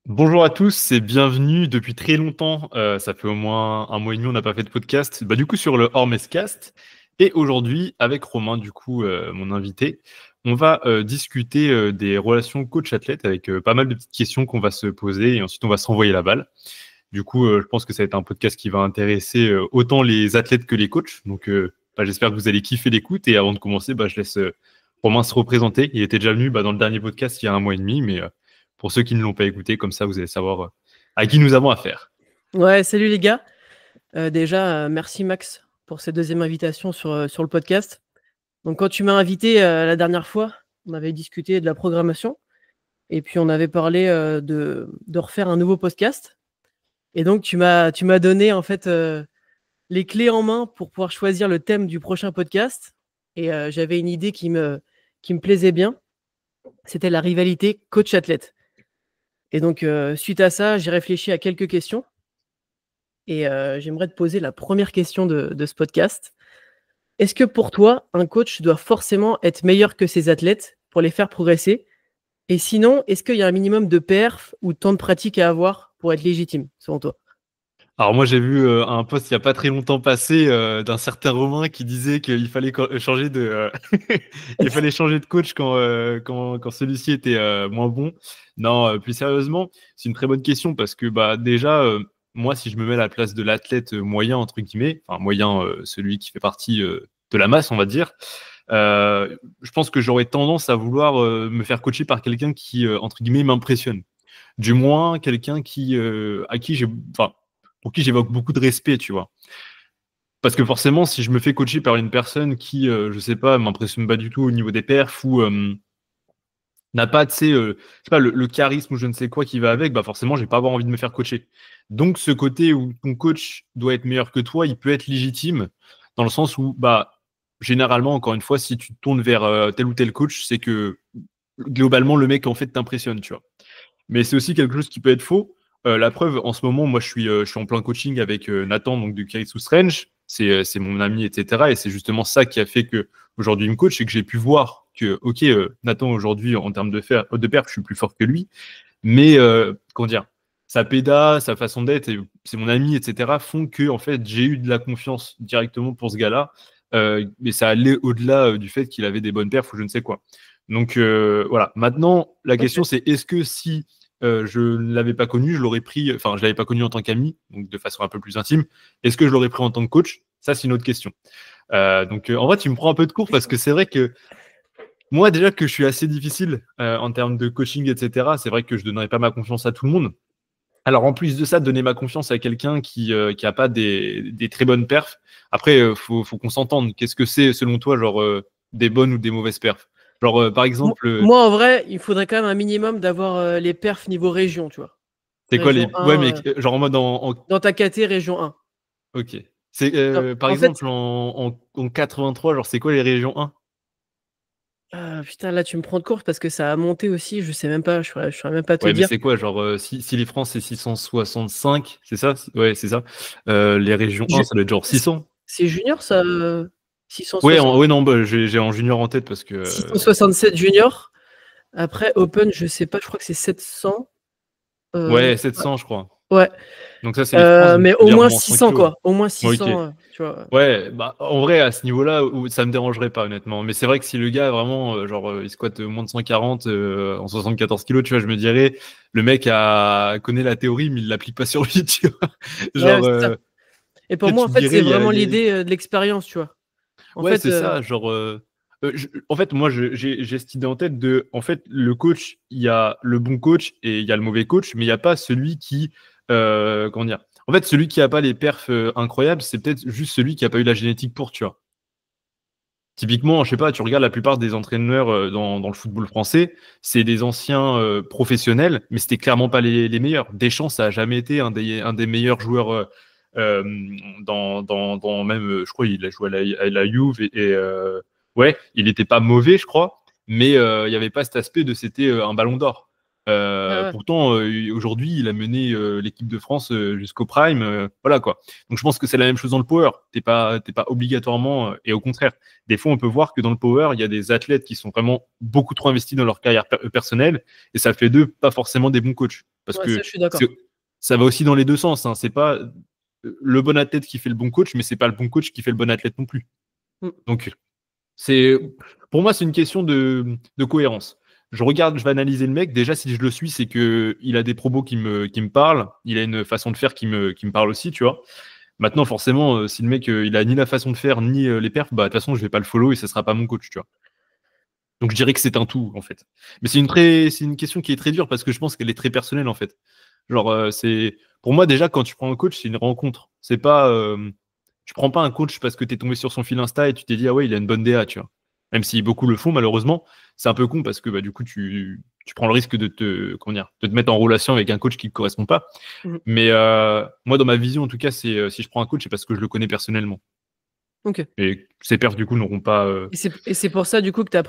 Bonjour à tous et bienvenue depuis très longtemps. Ça fait au moins un mois et demi, on n'a pas fait de podcast. Du coup, sur le Hormescast. Et aujourd'hui, avec Romain, mon invité, on va discuter des relations coach-athlète avec pas mal de petites questions qu'on va se poser et ensuite on va se renvoyer la balle. Je pense que ça va être un podcast qui va intéresser autant les athlètes que les coachs. J'espère que vous allez kiffer l'écoute. Et avant de commencer, je laisse Romain se représenter. Il était déjà venu dans le dernier podcast il y a un mois et demi, mais pour ceux qui ne l'ont pas écouté, comme ça, vous allez savoir à qui nous avons affaire. Ouais, salut les gars. Déjà, merci Max pour cette deuxième invitation sur le podcast. Donc, quand tu m'as invité la dernière fois, on avait discuté de la programmation et puis on avait parlé de refaire un nouveau podcast. Et donc, tu m'as donné en fait les clés en main pour pouvoir choisir le thème du prochain podcast. Et j'avais une idée qui me plaisait bien. C'était la rivalité coach-athlète. Et donc, suite à ça, j'ai réfléchi à quelques questions. Et j'aimerais te poser la première question de ce podcast. Est-ce que pour toi, un coach doit forcément être meilleur que ses athlètes pour les faire progresser? Et sinon, est-ce qu'il y a un minimum de perf ou de temps de pratique à avoir pour être légitime, selon toi? Alors moi, j'ai vu un post il n'y a pas très longtemps passé d'un certain Romain qui disait qu'il fallait changer il fallait changer de coach quand celui-ci était moins bon. Non, plus sérieusement, c'est une très bonne question parce que déjà, moi, si je me mets à la place de l'athlète moyen, entre guillemets, enfin moyen, celui qui fait partie de la masse, on va dire, je pense que j'aurais tendance à vouloir me faire coacher par quelqu'un qui, entre guillemets, m'impressionne. Du moins, quelqu'un à qui pour qui j'évoque beaucoup de respect, tu vois. Parce que forcément, si je me fais coacher par une personne qui, je sais pas, m'impressionne pas du tout au niveau des perfs ou n'a pas, tu sais, je sais pas, le charisme ou je ne sais quoi qui va avec, forcément, je vais pas avoir envie de me faire coacher. Donc, ce côté où ton coach doit être meilleur que toi, il peut être légitime dans le sens où, généralement, encore une fois, si tu te tournes vers tel ou tel coach, c'est que globalement, le mec, en fait, t'impressionne, tu vois. Mais c'est aussi quelque chose qui peut être faux. La preuve, en ce moment, moi, je suis en plein coaching avec Nathan, donc de Karitsu Strange. C'est mon ami, etc. Et c'est justement ça qui a fait que aujourd'hui il me coach, c'est que j'ai pu voir que, ok, Nathan, aujourd'hui, en termes de perf, je suis plus fort que lui. Mais, comment dire, sa péda, sa façon d'être, c'est mon ami, etc., font que, en fait, j'ai eu de la confiance directement pour ce gars-là. Mais ça allait au-delà du fait qu'il avait des bonnes perfs ou je ne sais quoi. Donc, voilà. Maintenant, la question, c'est est-ce que si je ne l'avais pas connu, je l'aurais pris, enfin, je l'avais pas connu en tant qu'ami, donc de façon un peu plus intime. Est-ce que je l'aurais pris en tant que coach? Ça, c'est une autre question. En vrai, tu me prends un peu de court parce que c'est vrai que moi, déjà que je suis assez difficile en termes de coaching, etc., c'est vrai que je donnerais pas ma confiance à tout le monde. Alors, en plus de ça, donner ma confiance à quelqu'un qui a pas des très bonnes perfs. Après, faut qu'on s'entende. Qu'est-ce que c'est, selon toi, genre, des bonnes ou des mauvaises perfs? Genre, par exemple, Moi, en vrai, il faudrait quand même un minimum d'avoir les perfs niveau région, tu vois. c'est quoi les. Région Ouais, 1, mais genre en mode dans ta KT, région 1. Ok. C'est, Non, par en fait, exemple, en 83, genre, c'est quoi les régions 1? putain, là, tu me prends de court parce que ça a monté aussi. Je sais même pas, je saurais même pas te Ouais, mais dire. c'est quoi? Genre, si les France, c'est 665, c'est ça? Ouais, c'est ça. Les régions 1, Ju- ça doit être genre 600. C'est junior, ça? Ouais, 660, ouais, non, j'ai en junior en tête parce que. 667 junior. Après, Open, je sais pas, je crois que c'est 700. Ouais, 700, je crois. Ouais. Donc ça, c'est les France, donc Mais tu peux au dire moins moins 100 600, kilos. quoi. Au moins Ouais, ok. 600, tu vois. Ouais, en vrai, à ce niveau-là, ça me dérangerait pas, honnêtement. Mais c'est vrai que si le gars, vraiment, il squatte moins de 140 en 74 kilos, tu vois, je me dirais, le mec connaît la théorie, mais il l'applique pas sur lui, tu vois. Ouais, Genre, c'est ça. Et pour tu moi, sais, en tu te fait, dirais, c'est vraiment l'idée de l'expérience, tu vois. En ouais, fait, c'est ça, genre, en fait, moi, j'ai cette idée en tête en fait, le coach, il y a le bon coach et il y a le mauvais coach, mais il n'y a pas celui qui, comment dire, en fait, celui qui a pas les perfs incroyables, c'est peut-être juste celui qui a pas eu la génétique pour, tu vois. Typiquement, je sais pas, tu regardes la plupart des entraîneurs dans le football français, c'est des anciens professionnels, mais c'était clairement pas les meilleurs. Deschamps, ça a jamais été un des meilleurs joueurs euh, dans même, je crois, il a joué à la Juve ouais, il était pas mauvais, je crois, mais il y avait pas cet aspect de c'était un ballon d'or. ouais, pourtant, aujourd'hui, il a mené l'équipe de France jusqu'au prime. Voilà quoi. Donc je pense que c'est la même chose dans le power. T'es pas obligatoirement, et au contraire, des fois on peut voir que dans le power, il y a des athlètes qui sont vraiment beaucoup trop investis dans leur carrière personnelle et ça fait d'eux pas forcément des bons coachs. Parce Ouais, ça, que je suis d'accord. ça va aussi dans les deux sens. Hein. C'est pas le bon athlète qui fait le bon coach, mais c'est pas le bon coach qui fait le bon athlète non plus. Mm. Donc pour moi, c'est une question de cohérence. Je regarde, je vais analyser le mec. Déjà, si je le suis, c'est que il a des probos qui me parlent. Il a une façon de faire qui me parle aussi, tu vois. Maintenant, forcément, si le mec, il a ni la façon de faire, ni les perfs, bah, de toute façon, je vais pas le follow et ce sera pas mon coach, tu vois. Donc, je dirais que c'est un tout, en fait. Mais c'est une question qui est très dure parce que je pense qu'elle est très personnelle, en fait. Genre, pour moi, déjà, quand tu prends un coach, c'est une rencontre. C'est pas, tu prends pas un coach parce que tu es tombé sur son fil Insta et tu t'es dit, ah ouais, il a une bonne DA, tu vois. Même si beaucoup le font, malheureusement, c'est un peu con parce que bah, du coup, tu prends le risque comment dire, de te mettre en relation avec un coach qui ne correspond pas. Mhm. Mais moi, dans ma vision, en tout cas, si je prends un coach, c'est parce que je le connais personnellement. Ok. Et ces perfs, du coup, n'auront pas. Et c'est pour ça, du coup, que t'as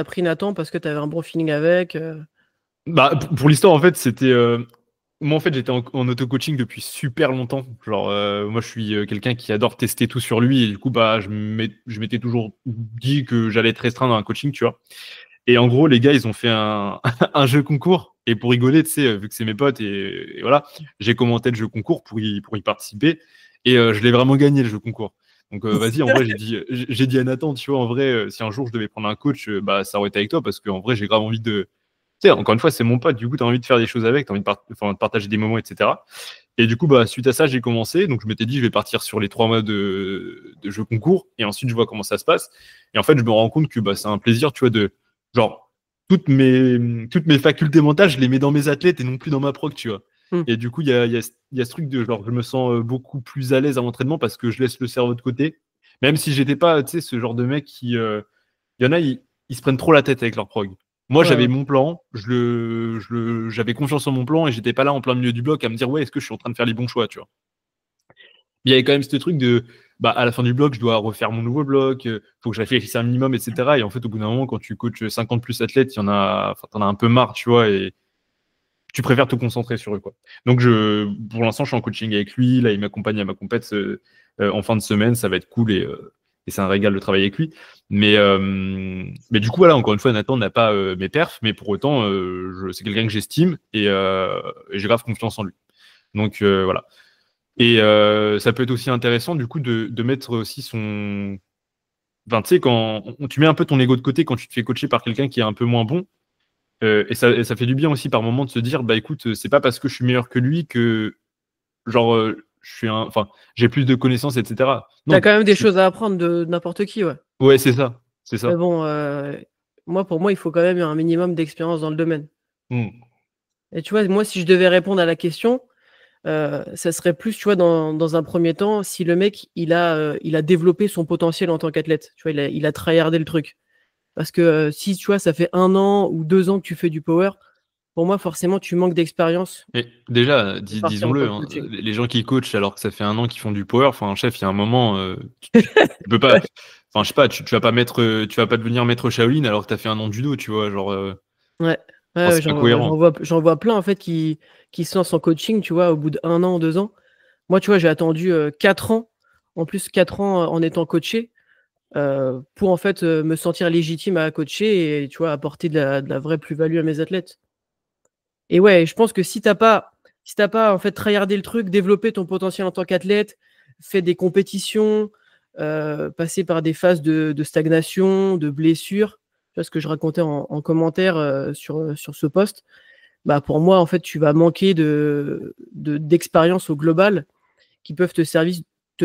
pris Nathan parce que t'avais un bon feeling avec. Bah, pour l'histoire, en fait, c'était. Moi, en fait, j'étais en auto-coaching depuis super longtemps. Genre, moi, je suis quelqu'un qui adore tester tout sur lui. Et du coup, bah, je m'étais toujours dit que j'allais être restreint dans un coaching, tu vois. Et en gros, les gars, ils ont fait un jeu concours. Et pour rigoler, tu sais, vu que c'est mes potes, et voilà, j'ai commenté le jeu concours pour y participer. Et je l'ai vraiment gagné, le jeu concours. Donc, vas-y, en vrai, j'ai dit à Nathan, tu vois, en vrai, si un jour je devais prendre un coach, bah, ça aurait été avec toi, parce qu'en vrai, j'ai grave envie de. Tu sais, encore une fois, c'est mon pote, du coup, tu as envie de faire des choses avec, tu as envie de partager des moments, etc. Et du coup, bah, suite à ça, j'ai commencé. Donc, je m'étais dit, je vais partir sur les 3 mois de jeu concours. Et ensuite, je vois comment ça se passe. Et en fait, je me rends compte que bah, c'est un plaisir, tu vois, genre, toutes mes facultés mentales, je les mets dans mes athlètes et non plus dans ma proc, tu vois. Mm. Et du coup, il y a ce truc de genre, je me sens beaucoup plus à l'aise à l'entraînement parce que je laisse le cerveau de côté. Même si j'étais pas, tu sais, ce genre de mec qui. Il y en a, ils se prennent trop la tête avec leur prog. Moi, Ouais, j'avais ouais. mon plan, j'avais confiance en mon plan et j'étais pas là en plein milieu du bloc à me dire, ouais, est-ce que je suis en train de faire les bons choix, tu vois. Il y avait quand même ce truc de, bah, à la fin du bloc, je dois refaire mon nouveau bloc, faut que je réfléchisse un minimum, etc. Et en fait, au bout d'un moment, quand tu coaches 50 plus athlètes, t'en as un peu marre, tu vois, et tu préfères te concentrer sur eux, quoi. Donc, pour l'instant, je suis en coaching avec lui. Là, il m'accompagne à ma compète en fin de semaine. Ça va être cool et c'est un régal de travailler avec lui. Mais du coup, voilà, encore une fois, Nathan n'a pas mes perfs, mais pour autant, c'est quelqu'un que j'estime et j'ai grave confiance en lui. Donc, voilà. Et ça peut être aussi intéressant, du coup, de mettre aussi son. Enfin, tu sais, quand tu mets un peu ton ego de côté quand tu te fais coacher par quelqu'un qui est un peu moins bon. Et ça fait du bien aussi par moment de se dire, bah écoute, c'est pas parce que je suis meilleur que lui que, genre, enfin, j'ai plus de connaissances, etc. T'as Non, quand même des choses à apprendre de n'importe qui, ouais. ouais, c'est ça, c'est Mais ça. bon, pour moi, il faut quand même un minimum d'expérience dans le domaine. Mm. Et tu vois, moi, si je devais répondre à la question, ça serait plus, tu vois, dans un premier temps, si le mec, il a développé son potentiel en tant qu'athlète. Tu vois, il a tryhardé le truc. Parce que si, tu vois, ça fait 1 an ou 2 ans que tu fais du power, pour moi, forcément, tu manques d'expérience Et déjà, pour partir en tant disons-le, que hein, coaching. les gens qui coachent alors que ça fait un an qu'ils font du power, enfin, un chef, il y a un moment, tu peux pas, enfin, je sais pas, tu vas pas tu vas pas devenir maître Shaolin alors que tu as fait un an de judo, tu vois, genre, Ouais, enfin, ouais, c'est pas cohérent. j'en vois plein en fait qui se lancent en coaching, tu vois, au bout d'1 an, 2 ans. Moi, tu vois, j'ai attendu 4 ans, en plus 4 ans en étant coaché, pour en fait me sentir légitime à coacher et tu vois, apporter de la vraie plus-value à mes athlètes. Et ouais, je pense que si t'as pas en fait tryhardé le truc, développé ton potentiel en tant qu'athlète, fait des compétitions, passé par des phases de stagnation, de blessures, tu vois ce que je racontais en commentaire sur ce post, bah pour moi en fait tu vas manquer d'expérience au global qui peuvent te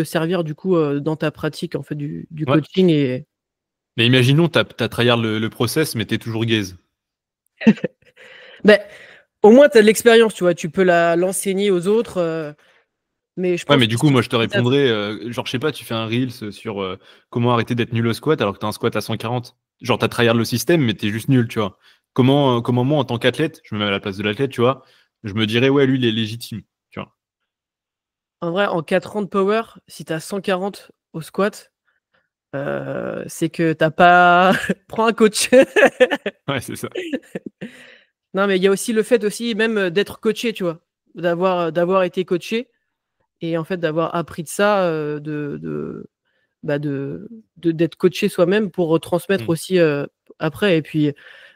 servir du coup dans ta pratique en fait du Ouais. coaching et Mais imaginons, t'as tryhard le process, mais t'es toujours gaze. ben, au moins tu as de l'expérience, tu vois, tu peux l'enseigner aux autres. Mais je Ouais, pense mais que du coup, moi, je te si t'as répondrais, genre, je sais pas, tu fais un Reels sur comment arrêter d'être nul au squat alors que t'as un squat à 140. Genre, t'as tryhard le système, mais t'es juste nul, tu vois. Comment moi, en tant qu'athlète, je me mets à la place de l'athlète, tu vois, je me dirais, ouais, lui, il est légitime, tu vois. En vrai, en 4 ans de power, si tu as 140 au squat, c'est que t'as pas. Prends un coach. Ouais, c'est ça. Non, mais il y a aussi le fait aussi même d'être coaché, tu vois, d'avoir été coaché et en fait d'avoir appris de ça, d'être coaché soi-même pour retransmettre Mm. aussi après. Et puis,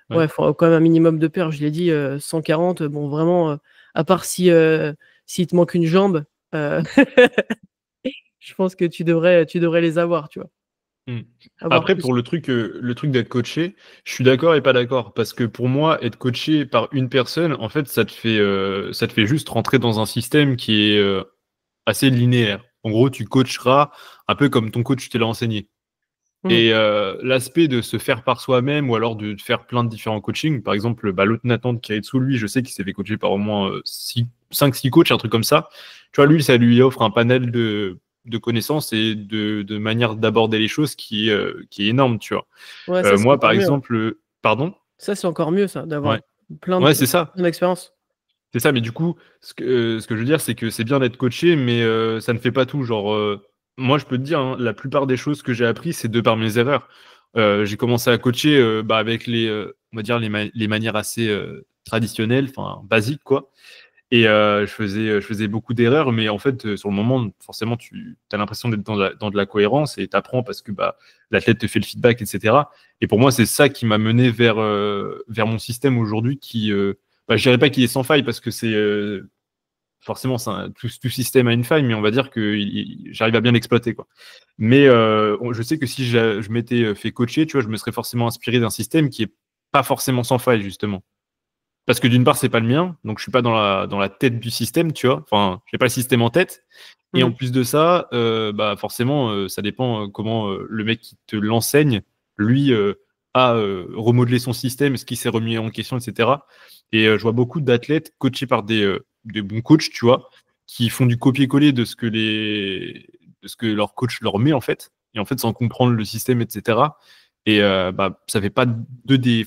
Ouais. ouais, il faut quand même un minimum de paires. Je l'ai dit, 140. Bon, vraiment, à part s'il te manque une jambe, euh, je pense que tu devrais les avoir, tu vois. Mm. Avoir Après, plus. pour le truc d'être coaché, je suis d'accord et pas d'accord. Parce que pour moi, être coaché par une personne, en fait, ça te fait juste rentrer dans un système qui est assez linéaire. En gros, tu coacheras un peu comme ton coach te l'a enseigné. Mhm. Et l'aspect de se faire par soi-même ou alors de faire plein de différents coachings, par exemple, bah, l'autre Nathan qui est sous lui, je sais qu'il s'est fait coacher par au moins 5-6 coachs, un truc comme ça. Tu vois, lui, ça lui offre un panel de connaissances et de manière d'aborder les choses qui est énorme, tu vois. Ouais, ça, c'est Moi, par encore mieux, ouais. exemple, pardon? Ça, c'est encore mieux, ça, Ouais. d'avoir plein Ouais, de- c'est ça. plein d'expériences. C'est ça, mais du coup, ce que je veux dire, c'est que c'est bien d'être coaché, mais ça ne fait pas tout. Genre, moi, je peux te dire, hein, la plupart des choses que j'ai appris, c'est de par mes erreurs. J'ai commencé à coacher bah, avec on va dire les manières assez traditionnelles, enfin basiques, quoi. Et je faisais beaucoup d'erreurs, mais en fait, sur le moment, forcément, tu as l'impression d'être dans de la cohérence et tu apprends parce que bah, l'athlète te fait le feedback, etc. Et pour moi, c'est ça qui m'a mené vers mon système aujourd'hui qui, bah, je dirais pas qu'il est sans faille parce que c'est forcément tout système a une faille, mais on va dire que j'arrive à bien l'exploiter, quoi. Mais je sais que si je m'étais fait coacher, tu vois, je me serais forcément inspiré d'un système qui est pas forcément sans faille, justement. Parce que d'une part, c'est pas le mien, donc je suis pas dans la tête du système, tu vois. Enfin, j'ai pas le système en tête. Et en Mhm. plus de ça, bah forcément, ça dépend comment le mec qui te l'enseigne, lui, a remodelé son système, est-ce qu'il s'est remis en question, etc. Et je vois beaucoup d'athlètes coachés par des bons coachs, tu vois, qui font du copier-coller de ce que leur coach leur met, en fait. Et en fait, sans comprendre le système, etc. Et bah, ça fait pas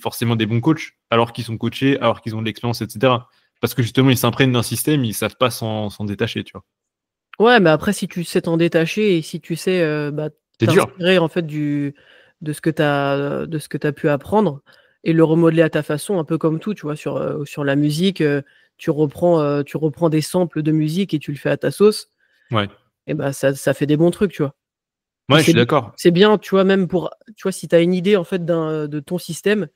forcément des bons coachs, alors qu'ils sont coachés, alors qu'ils ont de l'expérience, etc. Parce que justement, ils s'imprègnent d'un système, ils savent pas s'en détacher, tu vois. Ouais, mais après, si tu sais t'en détacher et si tu sais C'est dur. t'inspirer en fait de ce que tu as pu apprendre et le remodeler à ta façon, un peu comme tout, tu vois, sur la musique, tu reprends des samples de musique et tu le fais à ta sauce, Ouais. et bah ça fait des bons trucs, tu vois. Puis Ouais, je suis d'accord. c'est bien, tu vois, même tu vois, si tu as une idée en fait de ton système,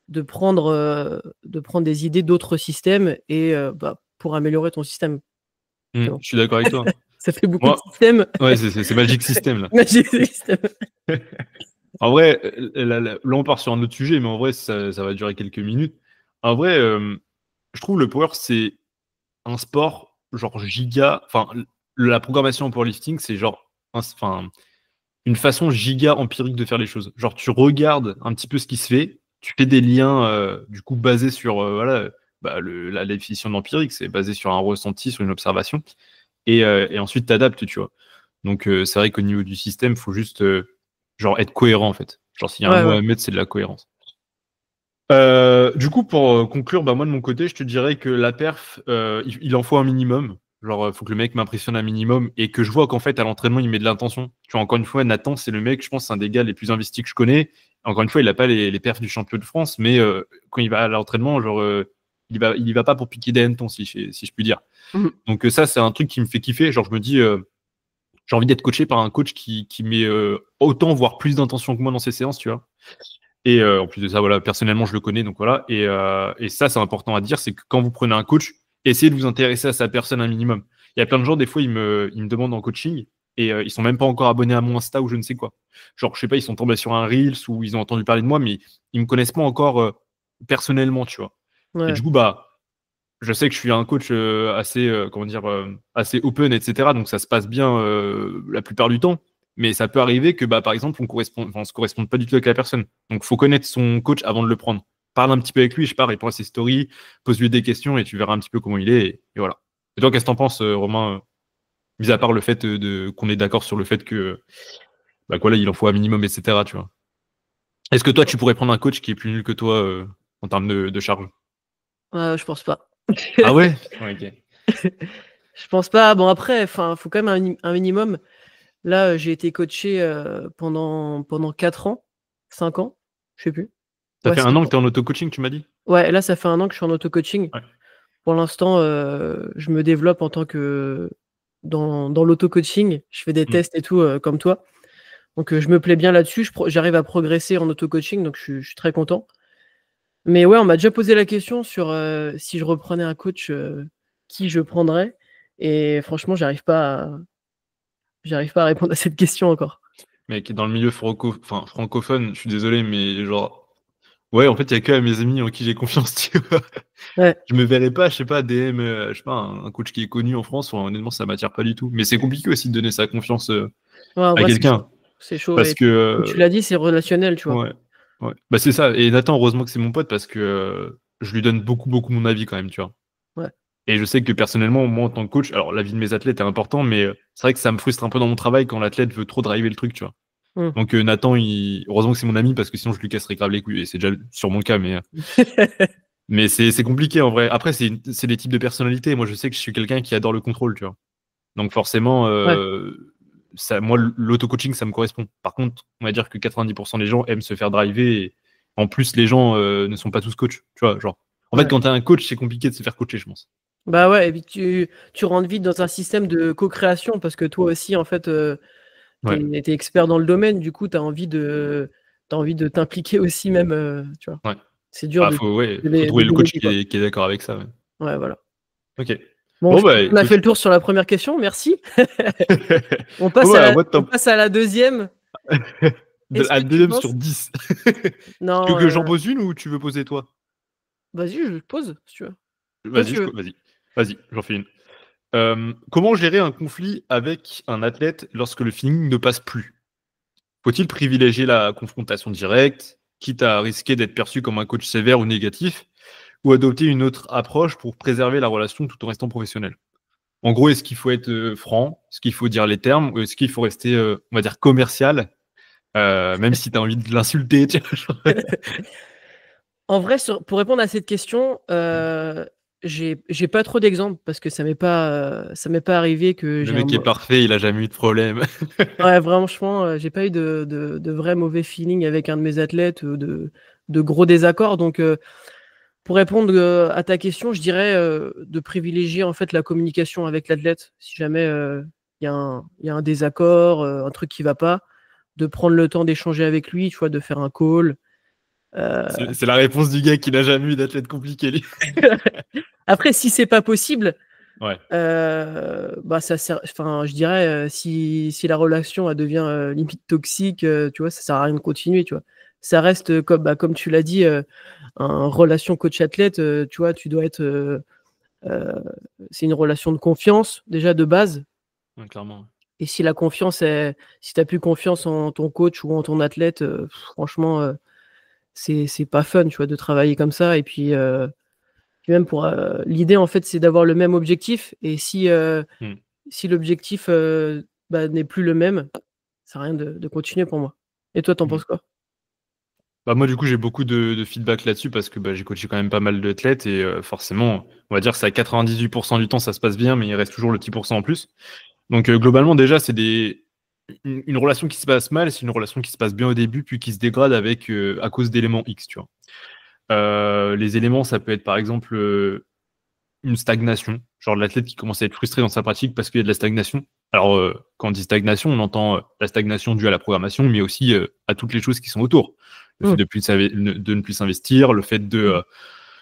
de prendre des idées d'autres systèmes et pour améliorer ton système. Mais bon, Je suis d'accord avec toi. ça fait beaucoup de Moi, systèmes. ouais, c'est Magic System, là. Magic System. En vrai, là, on part sur un autre sujet, mais en vrai, ça va durer quelques minutes. En vrai, je trouve le power, c'est un sport genre giga. Enfin, la programmation en powerlifting, c'est genre enfin, une façon giga empirique de faire les choses. Genre, tu regardes un petit peu ce qui se fait, tu fais des liens, du coup, basés sur voilà, bah, la définition d'empirique, c'est basé sur un ressenti, sur une observation, et ensuite t'adaptes, tu vois. Donc, c'est vrai qu'au niveau du système, faut juste genre être cohérent en fait. Genre, s'il y a un Ouais, mot ouais. à mettre, c'est de la cohérence. Du coup, pour conclure, bah, moi de mon côté, je te dirais que la perf, il en faut un minimum. Genre, faut que le mec m'impressionne un minimum et que je vois qu'en fait, à l'entraînement, il met de l'intention. Tu vois, encore une fois, Nathan, c'est le mec, je pense, c'est un des gars les plus investis que je connais. Encore une fois, il n'a pas les perfs du champion de France, mais quand il va à l'entraînement, genre, il y va pas pour piquer des hannetons, si je puis dire. Mhm. Donc, ça, c'est un truc qui me fait kiffer. Genre, je me dis, j'ai envie d'être coaché par un coach qui met autant, voire plus d'intention que moi dans ses séances, tu vois. Et en plus de ça, voilà, personnellement, je le connais, donc voilà. Et ça, c'est important à dire, c'est que quand vous prenez un coach, essayez de vous intéresser à sa personne un minimum. Il y a plein de gens, des fois, ils me demandent en coaching et ils sont même pas encore abonnés à mon Insta ou je ne sais quoi. Genre, je sais pas, ils sont tombés sur un Reels ou ils ont entendu parler de moi, mais ils me connaissent pas encore personnellement, tu vois. Et Ouais. du coup, bah, je sais que je suis un coach assez, comment dire, assez open, etc. Donc ça se passe bien la plupart du temps. Mais ça peut arriver que, bah, par exemple, on se corresponde pas du tout avec la personne. Donc faut connaître son coach avant de le prendre. Parle un petit peu avec lui, je sais pas, réponds à ses stories, pose-lui des questions et tu verras un petit peu comment il est. Et voilà. Et toi, qu'est-ce que t'en penses, Romain, mis à part le fait qu'on est d'accord sur le fait que, bah, voilà, il en faut un minimum, etc. Tu vois. Est-ce que toi, tu pourrais prendre un coach qui est plus nul que toi en termes de charge? Je pense pas. Ah ouais? Ouais, ok. Je pense pas. Bon, après, enfin, faut quand même un minimum. Là, j'ai été coaché pendant 4 ans, 5 ans, je sais plus. Ça Ouais, fait un 5 an que ans. tu es en auto-coaching, tu m'as dit? Ouais, là, ça fait 1 an que je suis en auto-coaching. Ouais. Pour l'instant, je me développe en tant que dans l'auto-coaching. Je fais des tests et tout, comme toi. Donc, je me plais bien là-dessus. J'arrive à progresser en auto-coaching, donc je suis très content. Mais ouais, on m'a déjà posé la question sur si je reprenais un coach, qui je prendrais. Et franchement, j'arrive pas à répondre à cette question encore. Mec, dans le milieu francophone, je suis désolé, mais genre, ouais, en fait, il y a que à mes amis en qui j'ai confiance, tu vois. Ouais, Je me verrais pas, je sais pas, DM, je sais pas, un coach qui est connu en France, honnêtement, ça m'attire pas du tout. Mais c'est compliqué aussi de donner sa confiance ouais, en à vrai, c'est chaud. quelqu'un. C'est chaud. Parce Et que, comme tu l'as dit, c'est relationnel, tu vois. ouais, ouais. Bah, c'est ça. Et Nathan, heureusement que c'est mon pote parce que je lui donne beaucoup, beaucoup mon avis quand même, tu vois. Ouais. Et je sais que personnellement, moi, en tant que coach, alors l'avis de mes athlètes est important, mais c'est vrai que ça me frustre un peu dans mon travail quand l'athlète veut trop driver le truc, tu vois. Mmh. Donc Nathan, heureusement que c'est mon ami parce que sinon je lui casserais grave les couilles. Et c'est déjà sur mon cas, mais c'est compliqué en vrai. Après, c'est des types de personnalités. Moi, je sais que je suis quelqu'un qui adore le contrôle, tu vois. Donc forcément, Ouais. moi, l'auto-coaching, ça me correspond. Par contre, on va dire que 90% des gens aiment se faire driver. Et en plus, les gens ne sont pas tous coachs, tu vois. Genre, en fait, Ouais. quand t'es un coach, c'est compliqué de se faire coacher, je pense. Bah ouais, et puis tu rentres vite dans un système de co-création parce que toi aussi, en fait, Ouais. t'es expert dans le domaine, du coup, t'as envie de t'impliquer aussi même, tu vois. Ouais. C'est dur Bah, de faut de trouver le coach déléguer, quoi. qui est d'accord avec ça. Ouais. Ouais, voilà. Ok. Bon, Bon, je pense bah, qu'on a fait écoute. le tour sur la première question, merci. Bon, bah, On passe à la deuxième. Est-ce à que tu deuxième penses sur 10. Tu veux Non, que j'en pose une ou tu veux poser toi? vas-y, je pose, si tu veux. Comme Vas-y, tu veux. vas-y, j'en fais une. Comment gérer un conflit avec un athlète lorsque le feeling ne passe plus? Faut-il privilégier la confrontation directe, quitte à risquer d'être perçu comme un coach sévère ou négatif, ou adopter une autre approche pour préserver la relation tout en restant professionnel? En gros, est-ce qu'il faut être franc? Est-ce qu'il faut dire les termes? Ou est-ce qu'il faut rester, on va dire, commercial, même si tu as envie de l'insulter, tu vois, genre. En vrai, pour répondre à cette question, j'ai pas trop d'exemples parce que ça m'est pas arrivé que Le j'ai un mec est parfait, il a jamais eu de problème. ouais, franchement, j'ai pas eu de vrai mauvais feeling avec un de mes athlètes, de gros désaccords. Donc, pour répondre, à ta question, je dirais, de privilégier, en fait, la communication avec l'athlète. Si jamais, il y a un désaccord, un truc qui va pas, de prendre le temps d'échanger avec lui, tu vois? De faire un call. Heu, C'est la réponse du gars qui n'a jamais eu d'athlète compliqué, lui. Après, si c'est pas possible, Ouais. bah, ça sert enfin, je dirais, si la relation, elle devient, limite toxique, tu vois? Ça sert à rien de continuer, tu vois? Ça reste, comme tu l'as dit, un relation coach-athlète, tu vois? Tu dois être, heu, c'est une relation de confiance, déjà, de base. Ouais, clairement. Et si tu as plus confiance en ton coach ou en ton athlète, franchement, c'est pas fun, tu vois? De travailler comme ça. Et puis même pour, l'idée, en fait, c'est d'avoir le même objectif. Et Hmm. si l'objectif, bah, n'est plus le même, ça sert à rien de continuer pour moi. Et toi, tu en Hmm. penses quoi? Bah, moi, du coup, j'ai beaucoup de feedback là-dessus parce que bah, j'ai coaché quand même pas mal d'athlètes et forcément, on va dire que c'est à 98% du temps, ça se passe bien, mais il reste toujours le petit pourcent en plus. Donc, globalement, déjà, une relation qui se passe mal, c'est une relation qui se passe bien au début, puis qui se dégrade à cause d'éléments X, tu vois. Les éléments, ça peut être par exemple une stagnation, genre l'athlète qui commence à être frustré dans sa pratique parce qu'il y a de la stagnation. Alors, quand on dit stagnation, on entend la stagnation due à la programmation, mais aussi à toutes les choses qui sont autour. Le fait Mmh. de ne plus s'investir, le fait de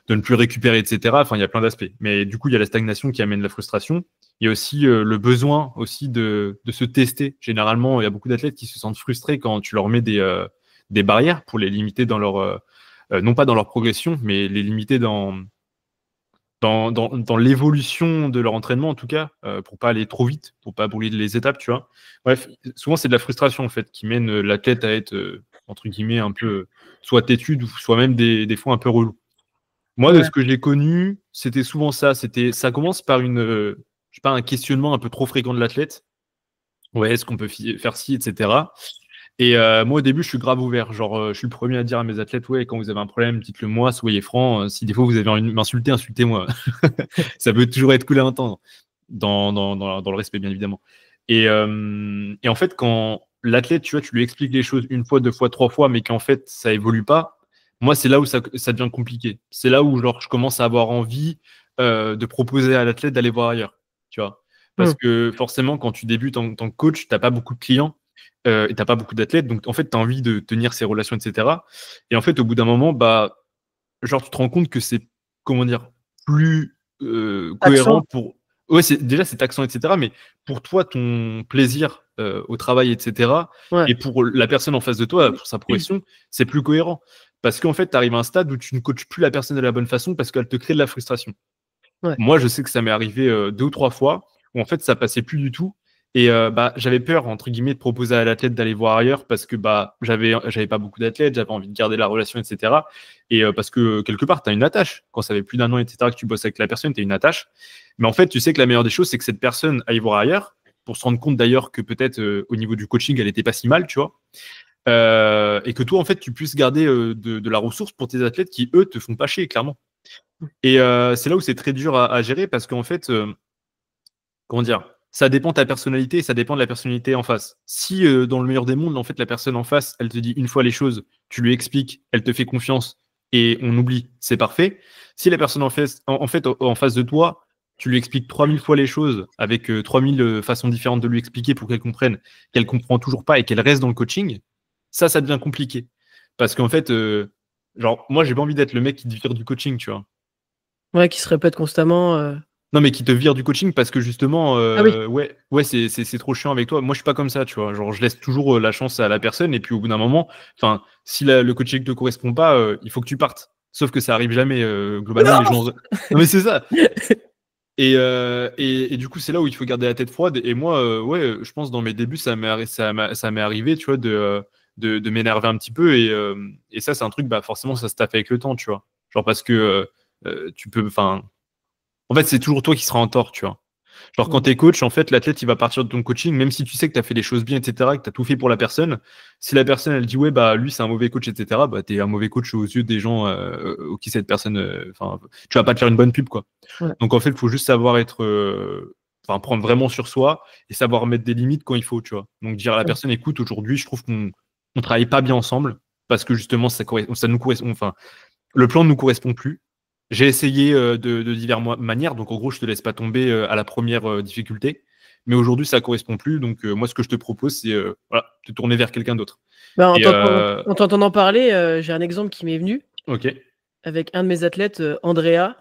ne plus récupérer, etc. Enfin, il y a plein d'aspects. Mais du coup, il y a la stagnation qui amène la frustration. Il y a aussi le besoin aussi de se tester. Généralement, il y a beaucoup d'athlètes qui se sentent frustrés quand tu leur mets des barrières pour les limiter dans non pas dans leur progression, mais les limiter dans l'évolution de leur entraînement, en tout cas, pour pas aller trop vite, pour pas brûler les étapes, tu vois. Bref, souvent, c'est de la frustration, en fait, qui mène l'athlète à être, entre guillemets, un peu soit têtu, ou soit même des fois un peu relou. Moi, de Ouais. ce que j'ai connu, c'était souvent ça. Ça commence par je sais pas, un questionnement un peu trop fréquent de l'athlète. Ouais, est-ce qu'on peut faire ci, etc. Et moi, au début, je suis grave ouvert. Genre, je suis le premier à dire à mes athlètes, ouais, quand vous avez un problème, dites-le moi, soyez franc. Si des fois vous avez envie de m'insulter, insultez-moi. Ça peut toujours être cool à entendre, dans le respect, bien évidemment. Et en fait, quand l'athlète, tu vois, tu lui expliques les choses une fois, deux fois, trois fois, mais qu'en fait, ça évolue pas, moi, c'est là où ça devient compliqué. C'est là où genre, je commence à avoir envie de proposer à l'athlète d'aller voir ailleurs. Tu vois. Parce que forcément, quand tu débutes en tant que coach, tu n'as pas beaucoup de clients et tu n'as pas beaucoup d'athlètes. Donc, en fait, tu as envie de tenir ces relations, etc. Et en fait, au bout d'un moment, bah, genre, tu te rends compte que c'est, comment dire, plus Accent. cohérent pour. Ouais, déjà, c'est taxant, etc. Mais pour toi, ton plaisir au travail, etc. Ouais. Et pour la personne en face de toi, pour sa progression, c'est plus cohérent. Parce qu'en fait, tu arrives à un stade où tu ne coaches plus la personne de la bonne façon parce qu'elle te crée de la frustration. Ouais. Moi, je sais que ça m'est arrivé 2 ou 3 fois où en fait, ça passait plus du tout. Et bah, j'avais peur, entre guillemets, de proposer à l'athlète d'aller voir ailleurs parce que bah, j'avais pas beaucoup d'athlètes, j'avais envie de garder la relation, etc. Et parce que quelque part, tu as une attache. Quand ça fait plus d'1 an, etc., que tu bosses avec la personne, tu as une attache. Mais en fait, tu sais que la meilleure des choses, c'est que cette personne aille voir ailleurs pour se rendre compte d'ailleurs que peut-être au niveau du coaching, elle était pas si mal, tu vois. Et que toi, en fait, tu puisses garder de la ressource pour tes athlètes qui, eux, te font pas chier, clairement. Et c'est là où c'est très dur à gérer parce qu'en fait, comment dire, ça dépend de ta personnalité et ça dépend de la personnalité en face. Si dans le meilleur des mondes, en fait, la personne en face, elle te dit une fois les choses, tu lui expliques, elle te fait confiance et on oublie, c'est parfait. Si la personne en face de toi, tu lui expliques 3000 fois les choses avec 3000 façons différentes de lui expliquer pour qu'elle comprenne, qu'elle comprend toujours pas et qu'elle reste dans le coaching, ça devient compliqué. Parce qu'en fait, genre, moi, j'ai pas envie d'être le mec qui te vire du coaching, tu vois. Ouais, qui se répète constamment. Non, mais qui te vire du coaching parce que justement, Ah oui. ouais, c'est trop chiant avec toi. Moi, je suis pas comme ça, tu vois. Genre, je laisse toujours la chance à la personne et puis au bout d'un moment, enfin, si le coaching te correspond pas, il faut que tu partes. Sauf que ça arrive jamais. Globalement, les gens. Non, mais c'est ça. Et du coup, c'est là où il faut garder la tête froide. Et moi, ouais, je pense dans mes débuts, ça m'est arrivé, tu vois, de m'énerver un petit peu. Et ça, c'est un truc, bah, forcément, ça se tape avec le temps, tu vois. Genre parce que tu peux, enfin, en fait, c'est toujours toi qui seras en tort, tu vois. Genre, quand t'es coach, en fait, l'athlète, il va partir de ton coaching, même si tu sais que t'as fait les choses bien, etc., que t'as tout fait pour la personne. Si la personne, elle dit, ouais, bah, lui, c'est un mauvais coach, etc., bah, t'es un mauvais coach aux yeux des gens qui cette personne, enfin, tu vas pas te faire une bonne pub, quoi. Ouais. Donc, en fait, il faut juste savoir être, enfin, prendre vraiment sur soi et savoir mettre des limites quand il faut, tu vois. Donc, dire à la Ouais. personne, écoute, aujourd'hui, je trouve qu'on travaille pas bien ensemble parce que justement, ça nous correspond, enfin, le plan ne nous correspond plus. J'ai essayé de diverses manières, donc en gros, je te laisse pas tomber à la première difficulté. Mais aujourd'hui, ça correspond plus. Donc moi, ce que je te propose, c'est voilà, te tourner vers quelqu'un d'autre. Bah, Et en t'entendant parler, j'ai un exemple qui m'est venu ok, avec un de mes athlètes, Andrea,